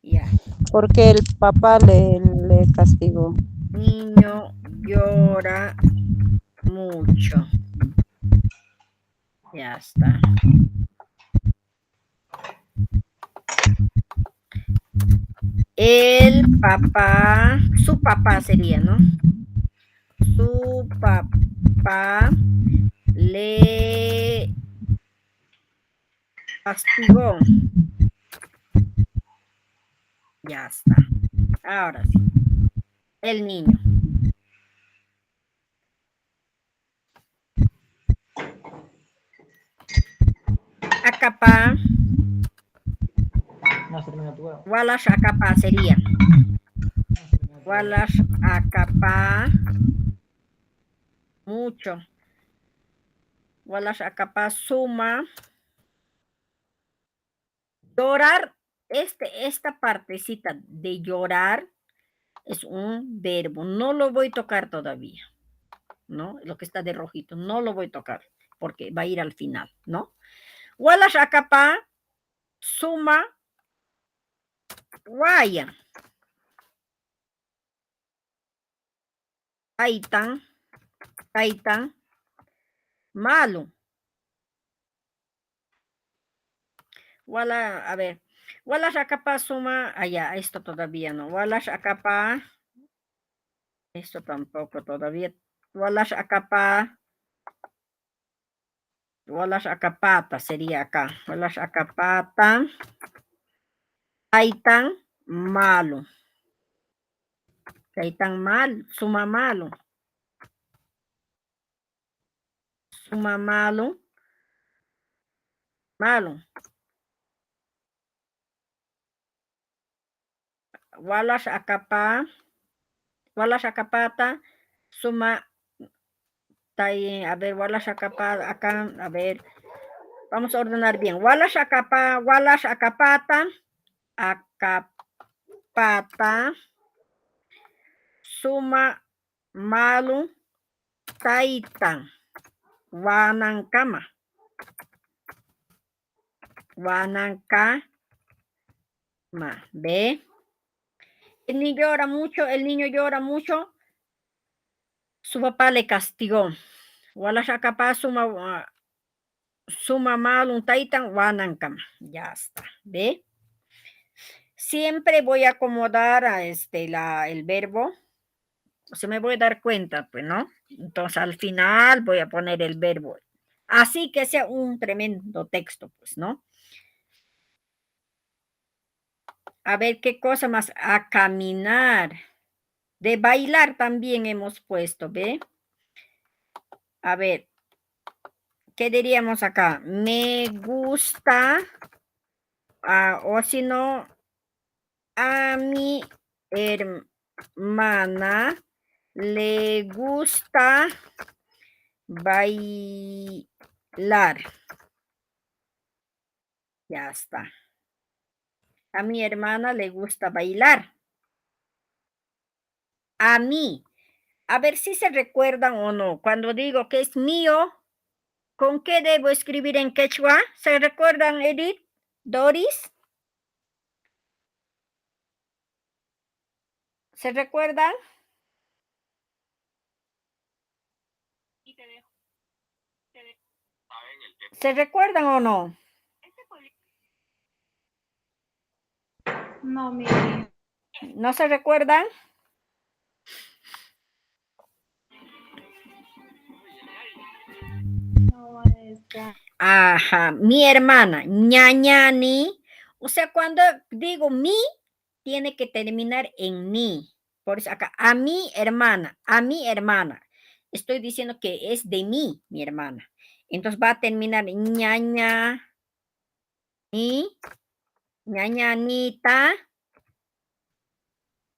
A: Ya.
B: Porque el papá le castigó.
A: Niño llora mucho. Ya está. El papá, su papá sería, ¿no? Su papá le castigó. Ya está. Ahora sí. El niño. Acapa. Walas acapa sería. Walas acapa. Mucho. Walas acapa suma. Llorar. Esta partecita de llorar es un verbo. No lo voy a tocar todavía, ¿no? Lo que está de rojito, no lo voy a tocar porque va a ir al final, ¿no? Walas acapa suma guaya. Kaitan, kaitan, malo. Wala, a ver, walas acapa suma, allá, esto todavía no. Walas acapa, esto tampoco todavía. Walas acapa, walas acapata sería acá. Walas acapata, kaitan, malo. Kaitan mal, suma malo. Suma malo, malo. Walas acapa, walas acapata, suma, a ver, walas acapa, acá, a ver, vamos a ordenar bien. Walas acapa, walas acapata, acapata, suma, malu, taitan, wanankama. Wanankama. ¿Ve? El niño llora mucho, su papá le castigó. Walas acapa, suma malu, taitan, wanankama. Ya está, ¿ve? Siempre voy a acomodar a el verbo. Se me voy a dar cuenta, pues, ¿no? Entonces, al final voy a poner el verbo. Así que sea un tremendo texto, pues, ¿no? A ver, ¿qué cosa más? A caminar. De bailar también hemos puesto, ¿ve? A ver, ¿qué diríamos acá? Me gusta, o si no, a mi hermana le gusta bailar. Ya está. A mi hermana le gusta bailar. A mí. A ver si se recuerdan o no. Cuando digo que es mío, ¿con qué debo escribir en quechua? ¿Se recuerdan, Edith? Doris. ¿Se recuerdan? ¿Se recuerdan o no?
C: No, mi.
A: ¿No se recuerdan?
C: No,
A: Ajá, mi hermana, ñañani. O sea, cuando digo mi, tiene que terminar en mi. Por eso acá, a mi hermana, a mi hermana. Estoy diciendo que es de mí, mi hermana. Entonces va a terminar en ñaña, ni, ñañanita,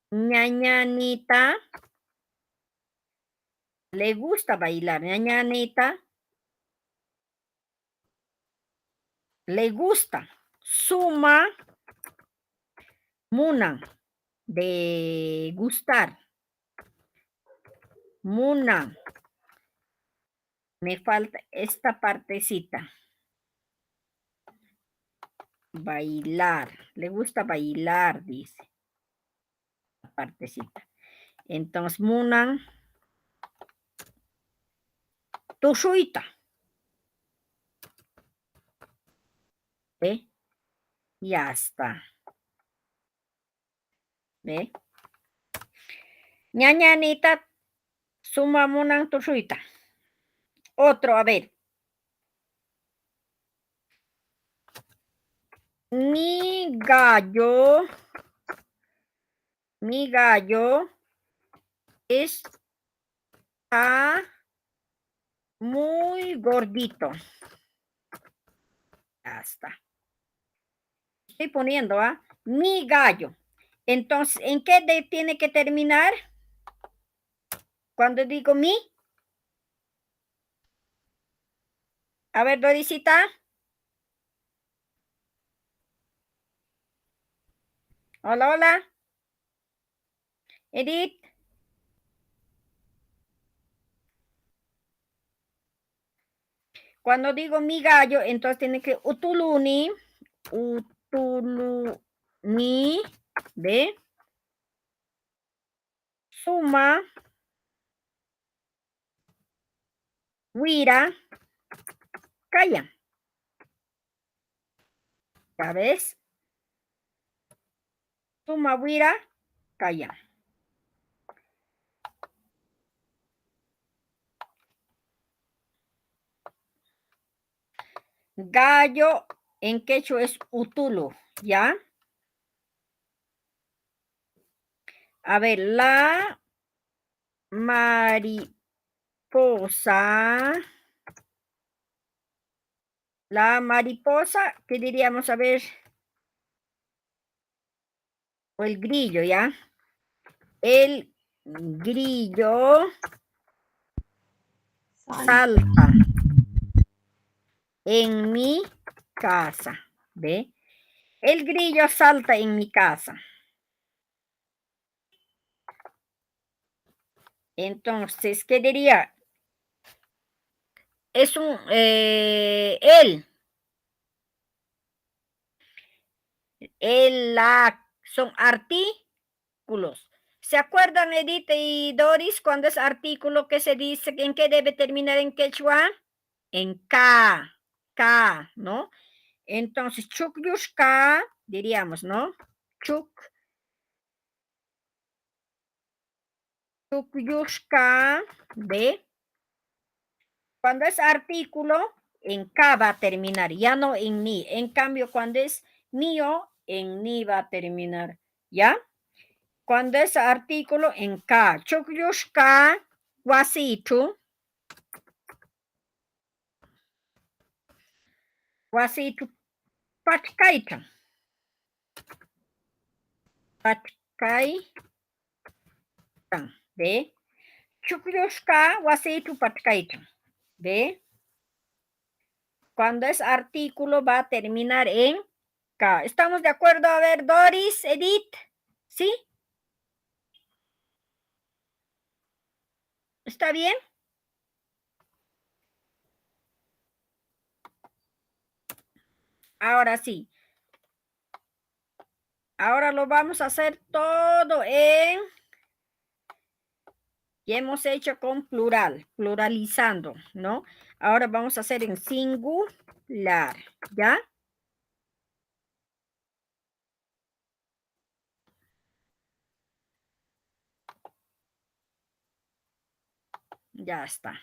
A: ñañanita. Le gusta bailar, ñañanita. Le gusta. Suma, muna, de gustar. Muna. Me falta esta partecita. Bailar. Le gusta bailar, dice. La partecita. Entonces, Munan. Tushuita. ¿Ve? Ya está. ¿Ve? Ñañanita. Suma Munan Tushuita. Otro, a ver. Mi gallo está muy gordito. Ya está. Estoy poniendo mi gallo. Entonces, ¿en qué tiene que terminar? Cuando digo mi. A ver, Dorisita. Hola, hola. Edith. Cuando digo mi gallo, entonces tiene que utuluni, ¿ve? Suma, wira, calla. ¿Sabes? Suma, wira, calla. Gallo en quechua es utulu, ¿ya? A ver, la mariposa. La mariposa, ¿qué diríamos? A ver. O el grillo, ¿ya? El grillo salta en mi casa, ¿ve? El grillo salta en mi casa. Entonces, ¿qué diría? Es un, él. Son artículos. ¿Se acuerdan, Edith y Doris, cuando es artículo que se dice en qué debe terminar en quechua? En K, ¿no? Entonces, chukyushka, diríamos, ¿no? Chukyushka, ¿ve? Cuando es artículo, en K va a terminar, ya no en ni. En cambio, cuando es mío, en ni va a terminar, ¿ya? Cuando es artículo, en K. Chukyushka, wasitu. Wasitu, patkaita. Patkaita, ¿ve? Chukyushka, wasitu, patkaita. ¿Ve? Cuando es artículo va a terminar en K. ¿Estamos de acuerdo? A ver, Doris, Edith, ¿sí? ¿Está bien? Ahora sí. Ahora lo vamos a hacer todo en... Y hemos hecho con plural, pluralizando, ¿no? Ahora vamos a hacer en singular, ¿ya? Ya está.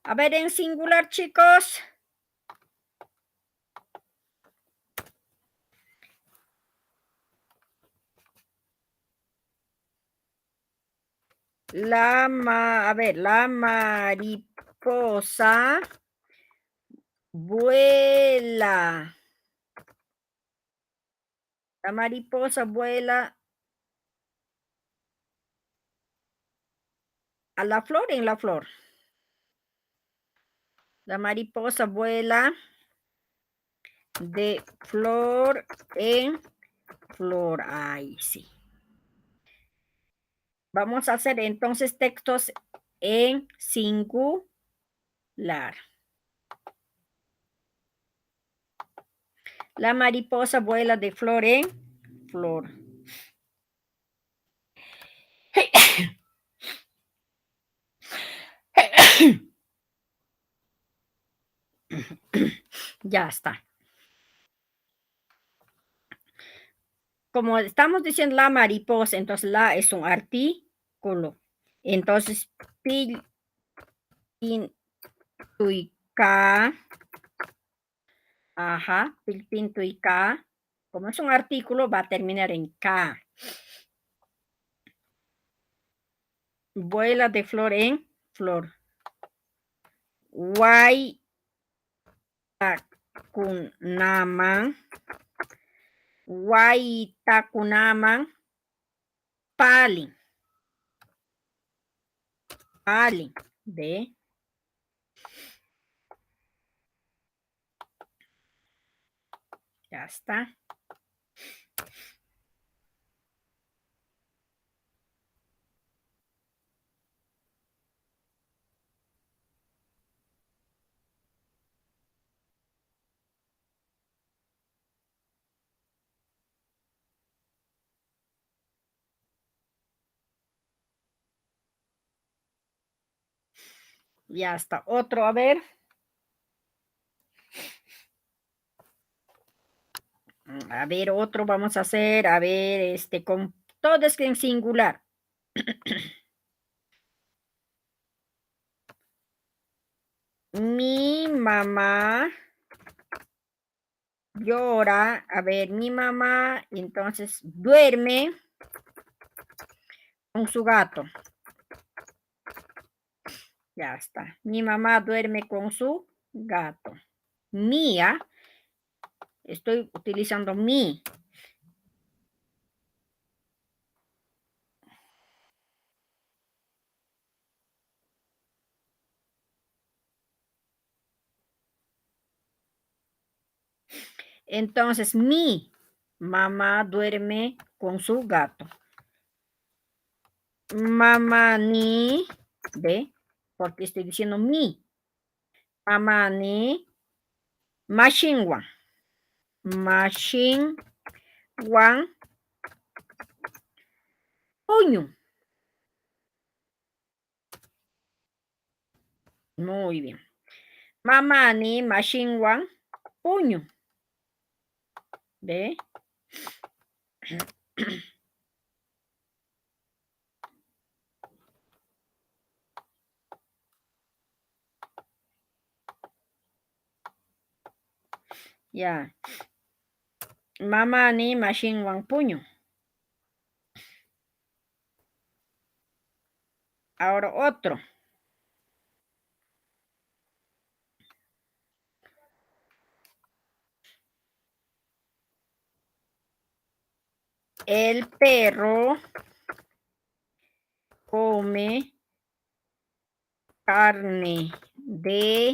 A: A ver, en singular, chicos. La mariposa vuela. La mariposa vuela a la flor, en la flor. La mariposa vuela de flor en flor. Ay, sí. Vamos a hacer entonces textos en singular. La mariposa vuela de flor en flor. Ya está. Como estamos diciendo la mariposa, entonces la es un artículo. Entonces, pil, pin, tuy, ka. Ajá, pil, pin, tuy, ka. Como es un artículo, va a terminar en K. Vuela de flor en flor. Waitakunaman. Waitakunaman. Palin. Palin. ¿Ve? Ya está. Ya está. Otro, a ver. A ver, otro vamos a hacer. A ver, con todo es en singular. Mi mamá llora. A ver, mi mamá entonces duerme con su gato. Ya está. Mi mamá duerme con su gato. Mía. Estoy utilizando mi. Entonces, mi mamá duerme con su gato. Mamá ni, ¿ve? Porque estoy diciendo mi. Mamá ni, machine one. Machine one. Puño. Muy bien. Mamá ni, machine one. Puño. ¿Ve? Ya. Mamá ni, machine one. Puño. Ahora otro. El perro come carne de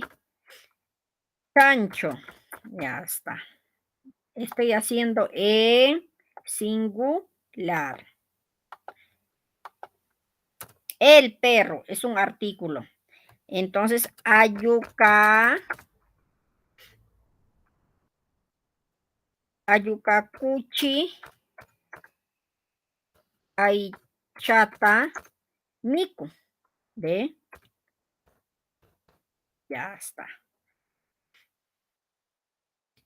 A: chancho. Ya está. Estoy haciendo en singular. El perro es un artículo. Entonces, ayuka. Ayuka kuchi. Aychata. Miku. ¿Ve? Ya está.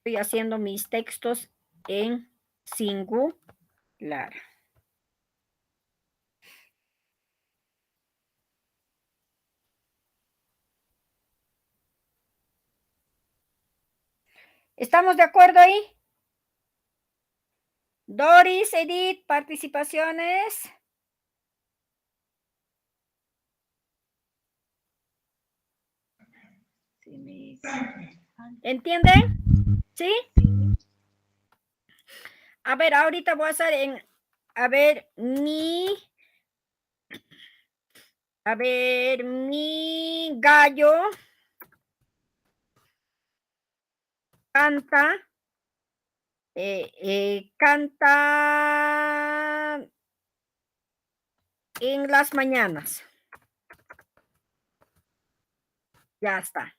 A: Estoy haciendo mis textos en singular. ¿Estamos de acuerdo ahí? Doris, Edith, participaciones. ¿Entienden? ¿Sí? A ver, ahorita voy a hacer en, a ver, mi gallo canta, canta en las mañanas. Ya está.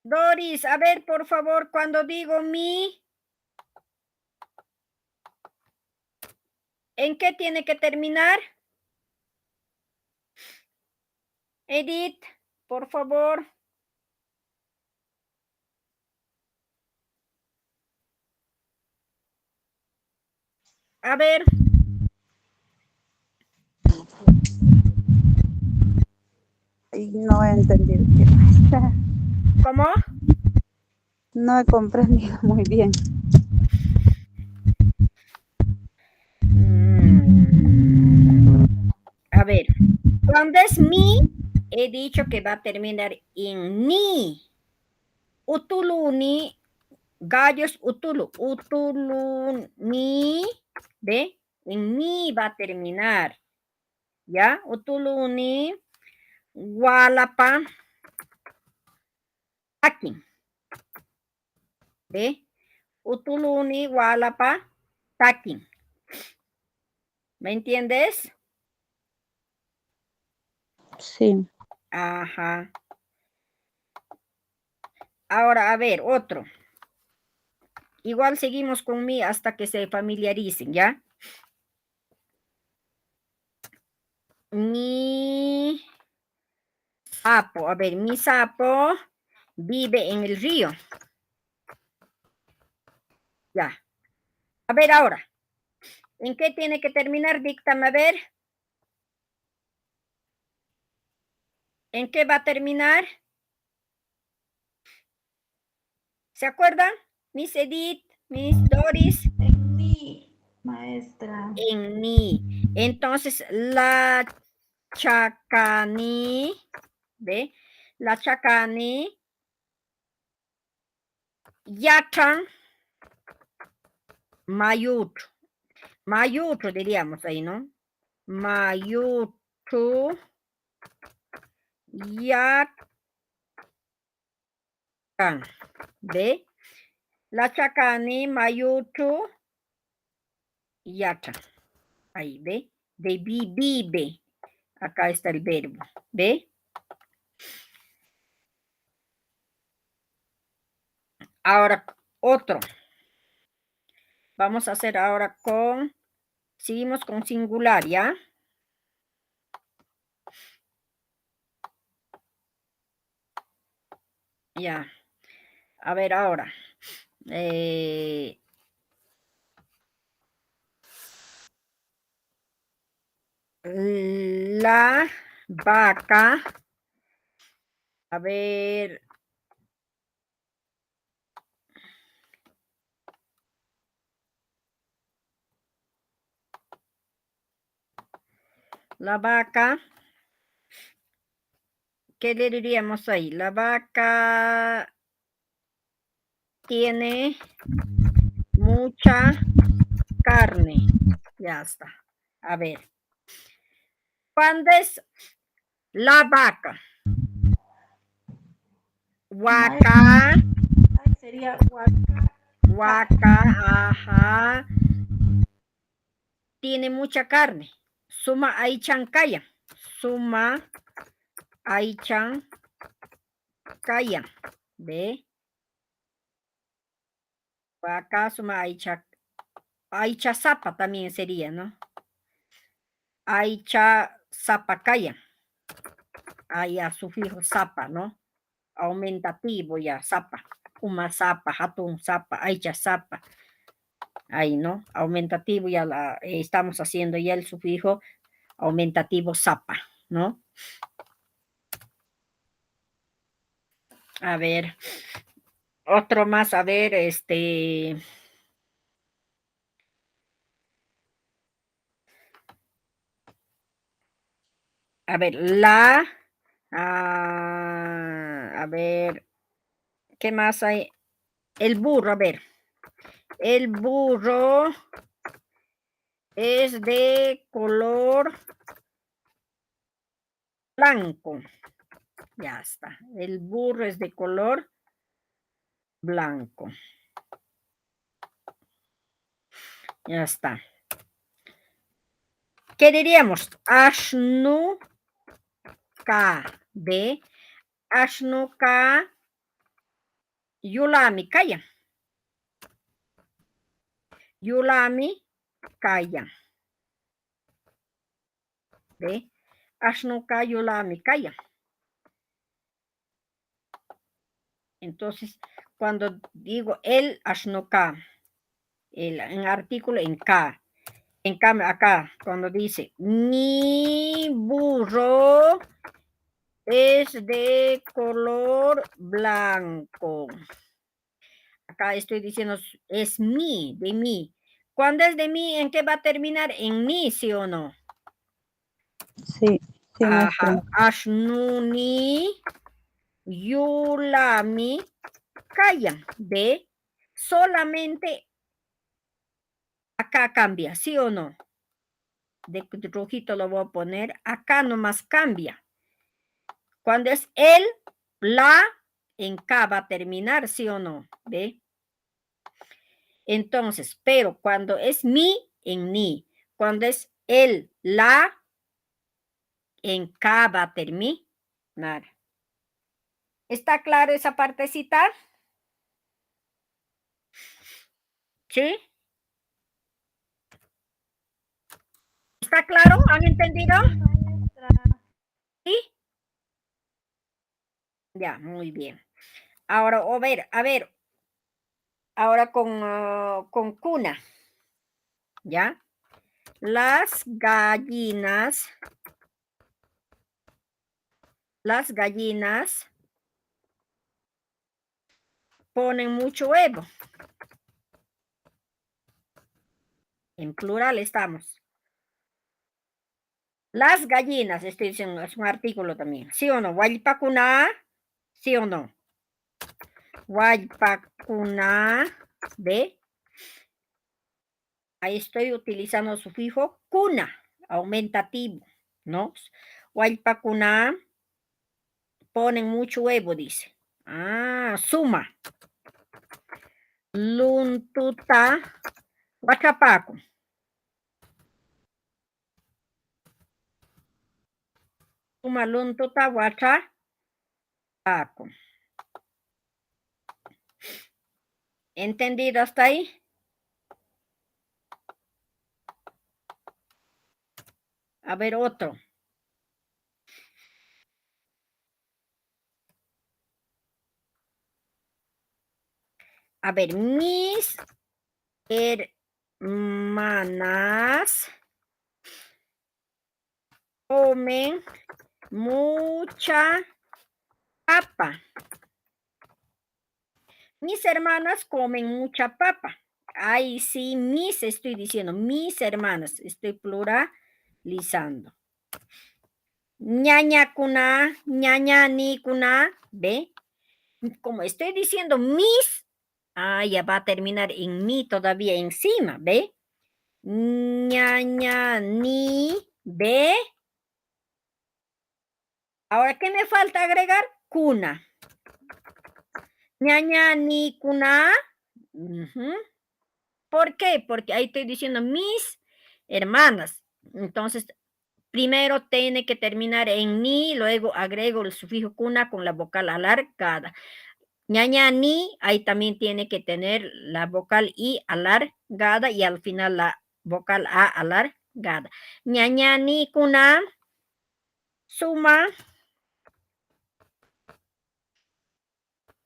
A: Doris, a ver, por favor, cuando digo mi, ¿en qué tiene que terminar? Edith, por favor. A ver.
B: No he entendido.
A: ¿Cómo?
B: No he comprendido muy bien.
A: A A ver, cuando es mi, he dicho que va a terminar en ni. Utuluni, gallos utulu. Utuluni, ¿ve? En mi va a terminar. ¿Ya? Utuluni, Walapa, Takin. ¿Ve? Utuluni, Walapa, Takin. ¿Me entiendes?
B: Sí.
A: Ajá. Ahora, a ver, otro. Igual seguimos con mi hasta que se familiaricen, ¿ya? Mi sapo, a ver, mi sapo vive en el río. Ya. A ver ahora. ¿En qué tiene que terminar? Díctame a ver. ¿En qué va a terminar? ¿Se acuerdan? Miss Edith, Miss Doris.
C: En mi, maestra.
A: En ni. Entonces, la chacani, ¿ve? La chacani, yachan, mayutro. Mayutro diríamos ahí, ¿no? Mayutro, yachan, ¿ve? La chacani, mayutro, yachan. Ahí, ¿ve? De vive. Acá está el verbo, ¿ve? Ahora, otro. Vamos a hacer ahora con, seguimos con singular, ¿ya? Ya. A ver ahora. La vaca. A ver. La vaca. ¿Qué le diríamos ahí? La vaca tiene mucha carne. Ya está. A ver. ¿Cuándo es la vaca? Huaca.
C: Ay, sería huaca.
A: Huaca, ajá. Tiene mucha carne. Suma ay chancaya. Suma ay chancaya. ¿Ve? Huaca, suma ay chazapa también sería, ¿no? Ay chazapacaya. Ahí a sufijo zapa, ¿no? Aumentativo ya, zapa. Uma zapa, hatun zapa, ay chazapa. Ahí, ¿no? Aumentativo ya estamos haciendo ya el sufijo aumentativo zapa, ¿no? A ver, otro más, a ver, a ver, a ver, ¿qué más hay? El burro, a ver, el burro es de color blanco. Ya está. El burro es de color blanco. Ya está. ¿Qué diríamos? Ashnuka. ¿Ve? Ashnuka. Yulami, calla. Yulami, calla. ¿Ve? Ashnuka, Yulami, calla. Entonces, cuando digo el ashnuka, en artículo en K. En cambio, acá, cuando dice mi burro es de color blanco. Acá estoy diciendo es mi, de mí. ¿Cuándo es de mí? ¿En qué va a terminar? En mí, ¿sí o no?
B: Sí, sí, maestra.
A: Ajá. Ashnuni, Yulami, callan. ¿Ve? Solamente acá cambia, ¿sí o no? De rojito lo voy a poner. Acá nomás cambia. Cuando es el, la, en K va a terminar, ¿sí o no? ¿Ve? Entonces, pero cuando es mi, en ni. Cuando es el, la, en K va a terminar. ¿Está claro esa partecita? ¿Sí? ¿Está claro? ¿Han entendido? ¿Sí? Ya, muy bien. Ahora, a ver, ahora con cuna, ¿ya? Las gallinas ponen mucho huevo. En plural estamos. Las gallinas, estoy diciendo, es un artículo también. ¿Sí o no? Wallpakuna, ¿sí o no? Wallpakuna, ¿ve? Ahí estoy utilizando sufijo cuna, aumentativo, ¿no? Wallpakuna ponen mucho huevo, dice. Ah, suma. Luntuta, huachapaco. Suma luntuta, huachapaco. ¿Entendido hasta ahí? A ver, otro. A ver, mis hermanas comen mucha papa. Mis hermanas comen mucha papa. Ahí sí, mis estoy diciendo, mis hermanas, estoy pluralizando. Ñaña kuna, ñaña ni kuna, ¿ve? Como estoy diciendo mis, ya va a terminar en mi todavía encima, ¿ve? Ñaña ni, ¿ve? Ahora, ¿qué me falta agregar? Cuna. Ñaña ni cuna. ¿Por qué? Porque ahí estoy diciendo mis hermanas. Entonces, primero tiene que terminar en ni, luego agrego el sufijo cuna con la vocal alargada. Ñaña ni, ahí también tiene que tener la vocal i alargada y al final la vocal a alargada. Ñaña ni cuna, suma,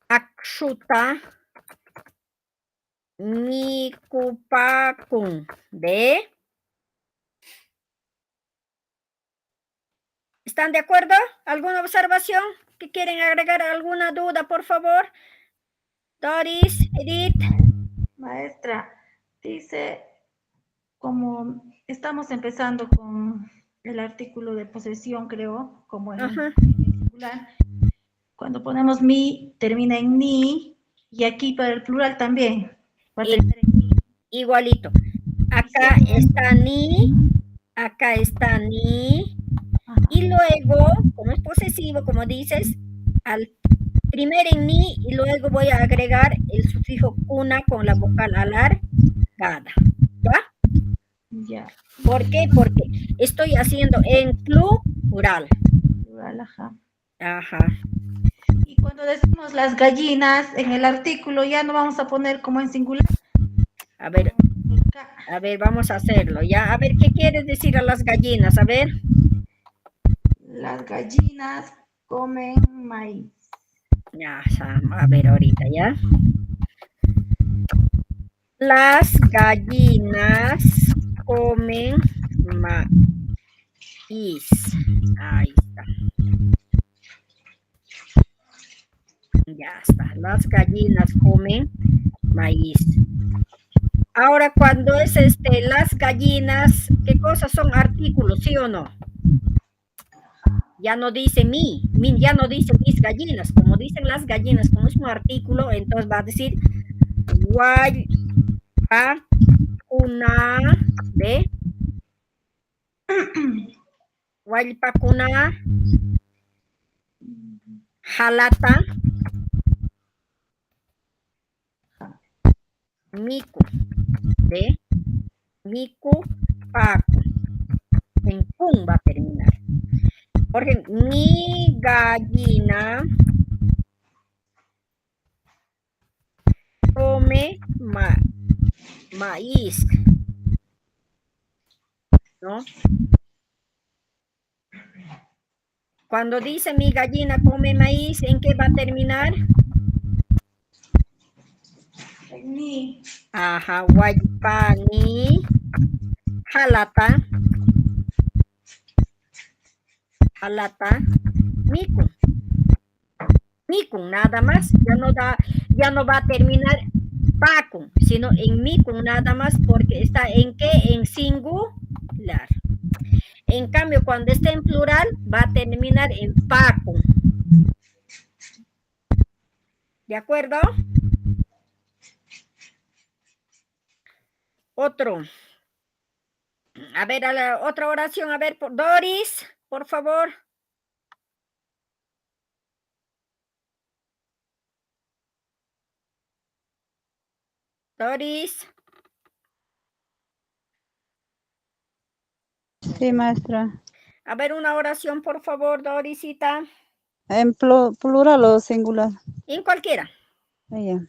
A: akshuta, mikupakun, ¿ve? ¿Están de acuerdo? ¿Alguna observación? ¿Que quieren agregar alguna duda, por favor? Doris, Edith.
C: Maestra, dice, como estamos empezando con el artículo de posesión, creo, como en singular, cuando ponemos mi, termina en ni, y aquí para el plural también. Va a terminar en ni.
A: Igualito. Acá está ni, acá está ni, y luego, como es posesivo, como dices, al primero en ni, y luego voy a agregar el sufijo cuna con la vocal alargada. ¿Ya?
C: Ya.
A: ¿Por qué? Porque estoy haciendo en plural.
C: Plural, ajá.
A: Ajá.
C: Y cuando decimos las gallinas en el artículo, ya no vamos a poner como en singular.
A: A ver, vamos a hacerlo, ¿ya? A ver, ¿qué quieres decir a las gallinas? A ver.
C: Las gallinas comen maíz.
A: Ya, a ver ahorita, ¿ya? Las gallinas comen maíz. Ahí está. Ya está. Las gallinas comen maíz. Ahora, cuando es las gallinas, ¿qué cosas son artículos, sí o no? Ya no dice ya no dice mis gallinas, como dicen las gallinas con un artículo, entonces va a decir wallpakuna, ¿ve? Wallpakuna, halata, miku, ¿ve? Miku, paku. En kun va a terminar. Por ejemplo, mi gallina come maíz, ¿no? Cuando dice mi gallina come maíz, ¿en qué va a terminar?
C: Ni.
A: Ajá, wallpani, halata, miku. Mikun nada más, ya no va a terminar pakun, sino en mikun nada más, porque está en qué, en singular. En cambio, cuando está en plural, va a terminar en pakun. ¿De acuerdo? Otro. A ver, a la otra oración, a ver, Doris, por favor. Doris.
B: Sí, maestra.
A: A ver, una oración, por favor, Dorisita.
B: ¿En plural o singular?
A: En cualquiera.
B: Ya.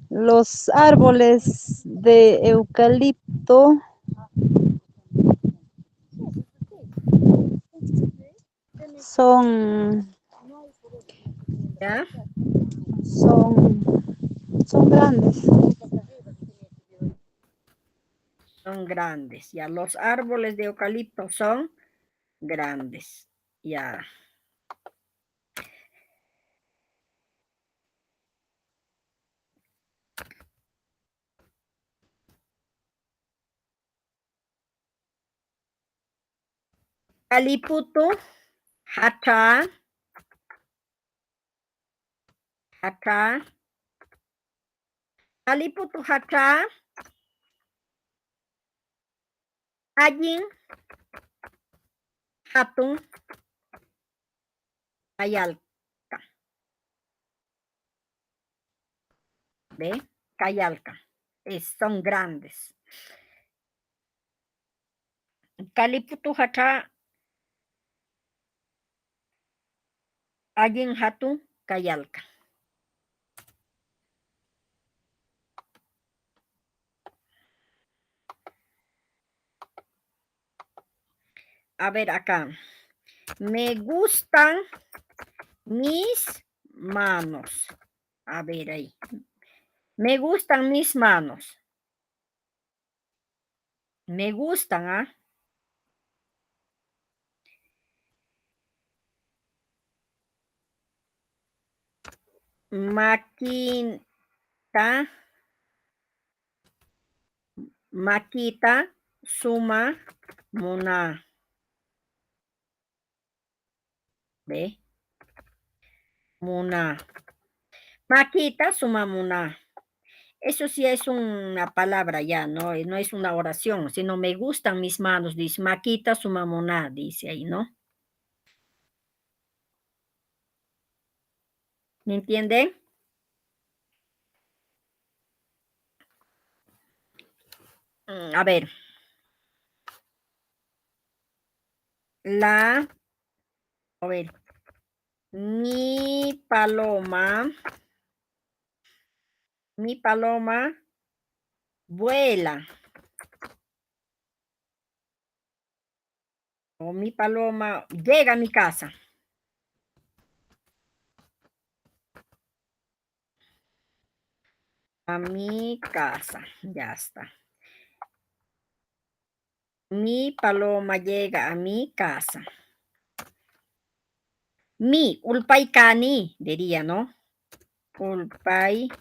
B: Los árboles de eucalipto son,
A: ¿Ya?
B: son grandes.
A: Son grandes. Ya, los árboles de eucalipto son grandes. Ya. Kaliputu, hata, Kaliputu hata, allin, hatun, kayalka. ¿Ve? Kayalka. Son grandes. Kaliputu hata, allin hatun, kayalka. A ver acá. Me gustan mis manos. A ver ahí. Me gustan mis manos. Me gustan, ¿ah? Makita, suma, muna. ¿Ve? Muna. Makita, suma, muna. Eso sí es una palabra ya, ¿no? No es una oración, sino me gustan mis manos, dice Makita, suma, muna, dice ahí, ¿no? ¿Me entienden? A ver. A ver, mi paloma vuela. O mi paloma llega a mi casa. A mi casa, ya está. Mi paloma llega a mi casa. Mi, ulpaikani, diría, ¿no? Ulpaikani.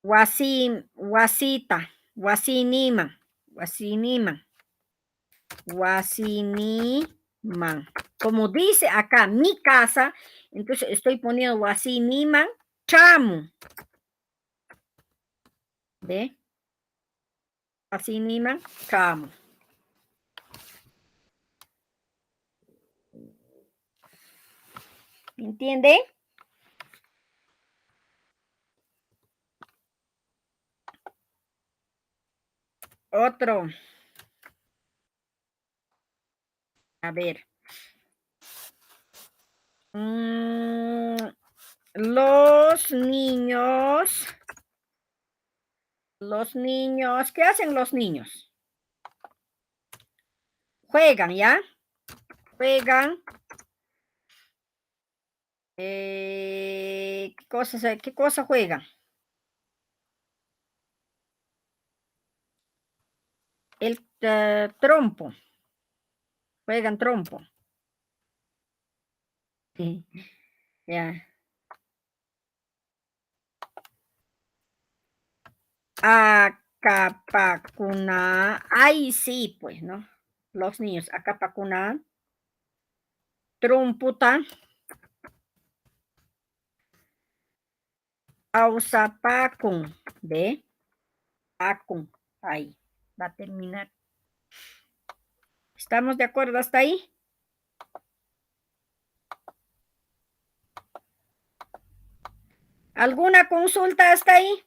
A: Wasita, Wasiniman. Wasiniman. Wasiniman. Como dice acá, mi casa, entonces estoy poniendo wasiniman chamu. ¿Ve? Wasiniman chamu. ¿Entiende? Otro. A ver. Los niños. Los niños. ¿Qué hacen los niños? Juegan, ¿ya? Juegan. ¿Qué cosa juegan? El trompo. Juegan trompo. Sí. Ya. Acapacuna. Ahí sí, pues, ¿no? Los niños. Acapacuna. Tromputa. Ausapacun. ¿Ve? Acun. Ahí. Va a terminar. ¿Estamos de acuerdo hasta ahí? ¿Alguna consulta hasta ahí?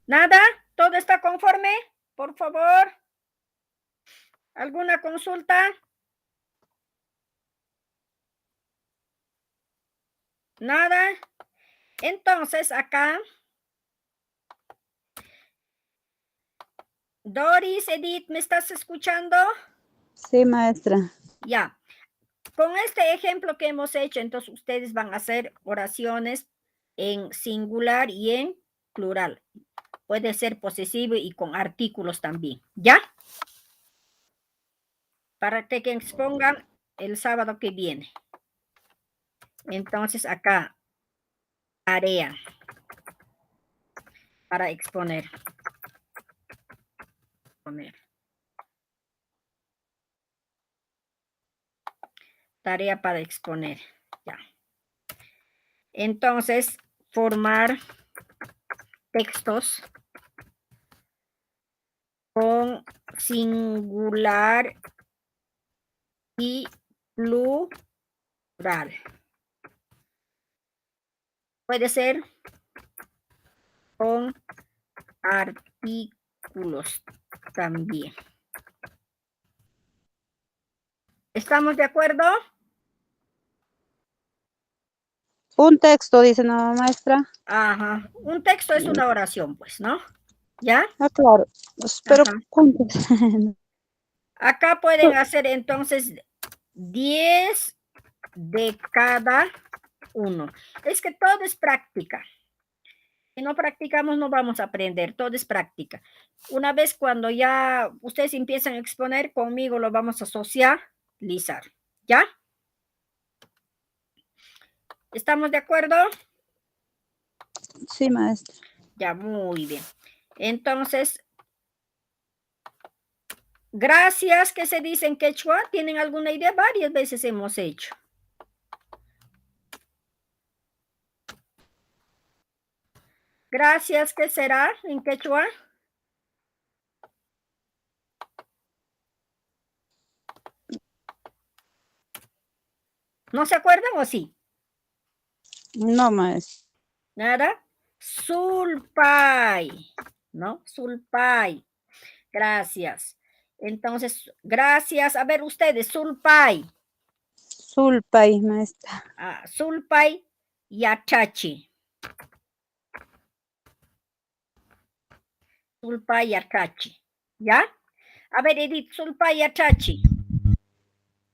A: ¿Nada? ¿Todo está conforme? Por favor. ¿Alguna consulta? ¿Nada? Entonces acá. Doris, Edith, ¿me estás escuchando?
B: Sí, maestra.
A: Ya. Con este ejemplo que hemos hecho, entonces ustedes van a hacer oraciones en singular y en plural. Puede ser posesivo y con artículos también. ¿Ya? Para que expongan el sábado que viene. Entonces acá, tarea para exponer. Tarea para exponer. Ya. Entonces, formar textos con singular y plural. Puede ser con artículos también. ¿Estamos de acuerdo?
B: Un texto, dice, ¿no, maestra?
A: Ajá. Un texto es una oración, pues, ¿no? ¿Ya?
B: Ah, claro. Pero, ¿cuántos?
A: Acá pueden hacer entonces 10 de cada uno. Es que todo es práctica. Si no practicamos, no vamos a aprender. Todo es práctica. Una vez cuando ya ustedes empiezan a exponer, conmigo lo vamos a socializar. ¿Ya? ¿Estamos de acuerdo?
B: Sí, maestra.
A: Ya, muy bien. Entonces, gracias, ¿qué se dice en quechua? ¿Tienen alguna idea? Varias veces hemos hecho. Gracias, ¿qué será en quechua? ¿No se acuerdan o sí?
B: No, maestra.
A: ¿Nada? Sulpay, ¿no? Sulpay. Gracias. Entonces, gracias. A ver, ustedes, sulpay.
B: Sulpay, maestra.
A: Sulpay y achachi. Sulpay y achachi. ¿Ya? A ver, Edith, sulpay y achachi.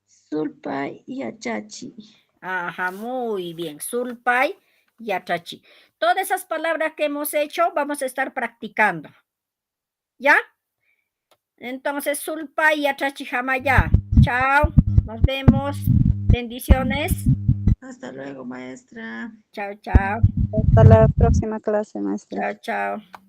C: Sulpay y achachi.
A: Ajá, muy bien. Sulpay y achachi. Todas esas palabras que hemos hecho, vamos a estar practicando. ¿Ya? Entonces, sulpay y achachi jamaya. Chao. Nos vemos. Bendiciones.
C: Hasta luego, maestra.
A: Chao, chao.
B: Hasta la próxima clase, maestra.
A: Chao, chao.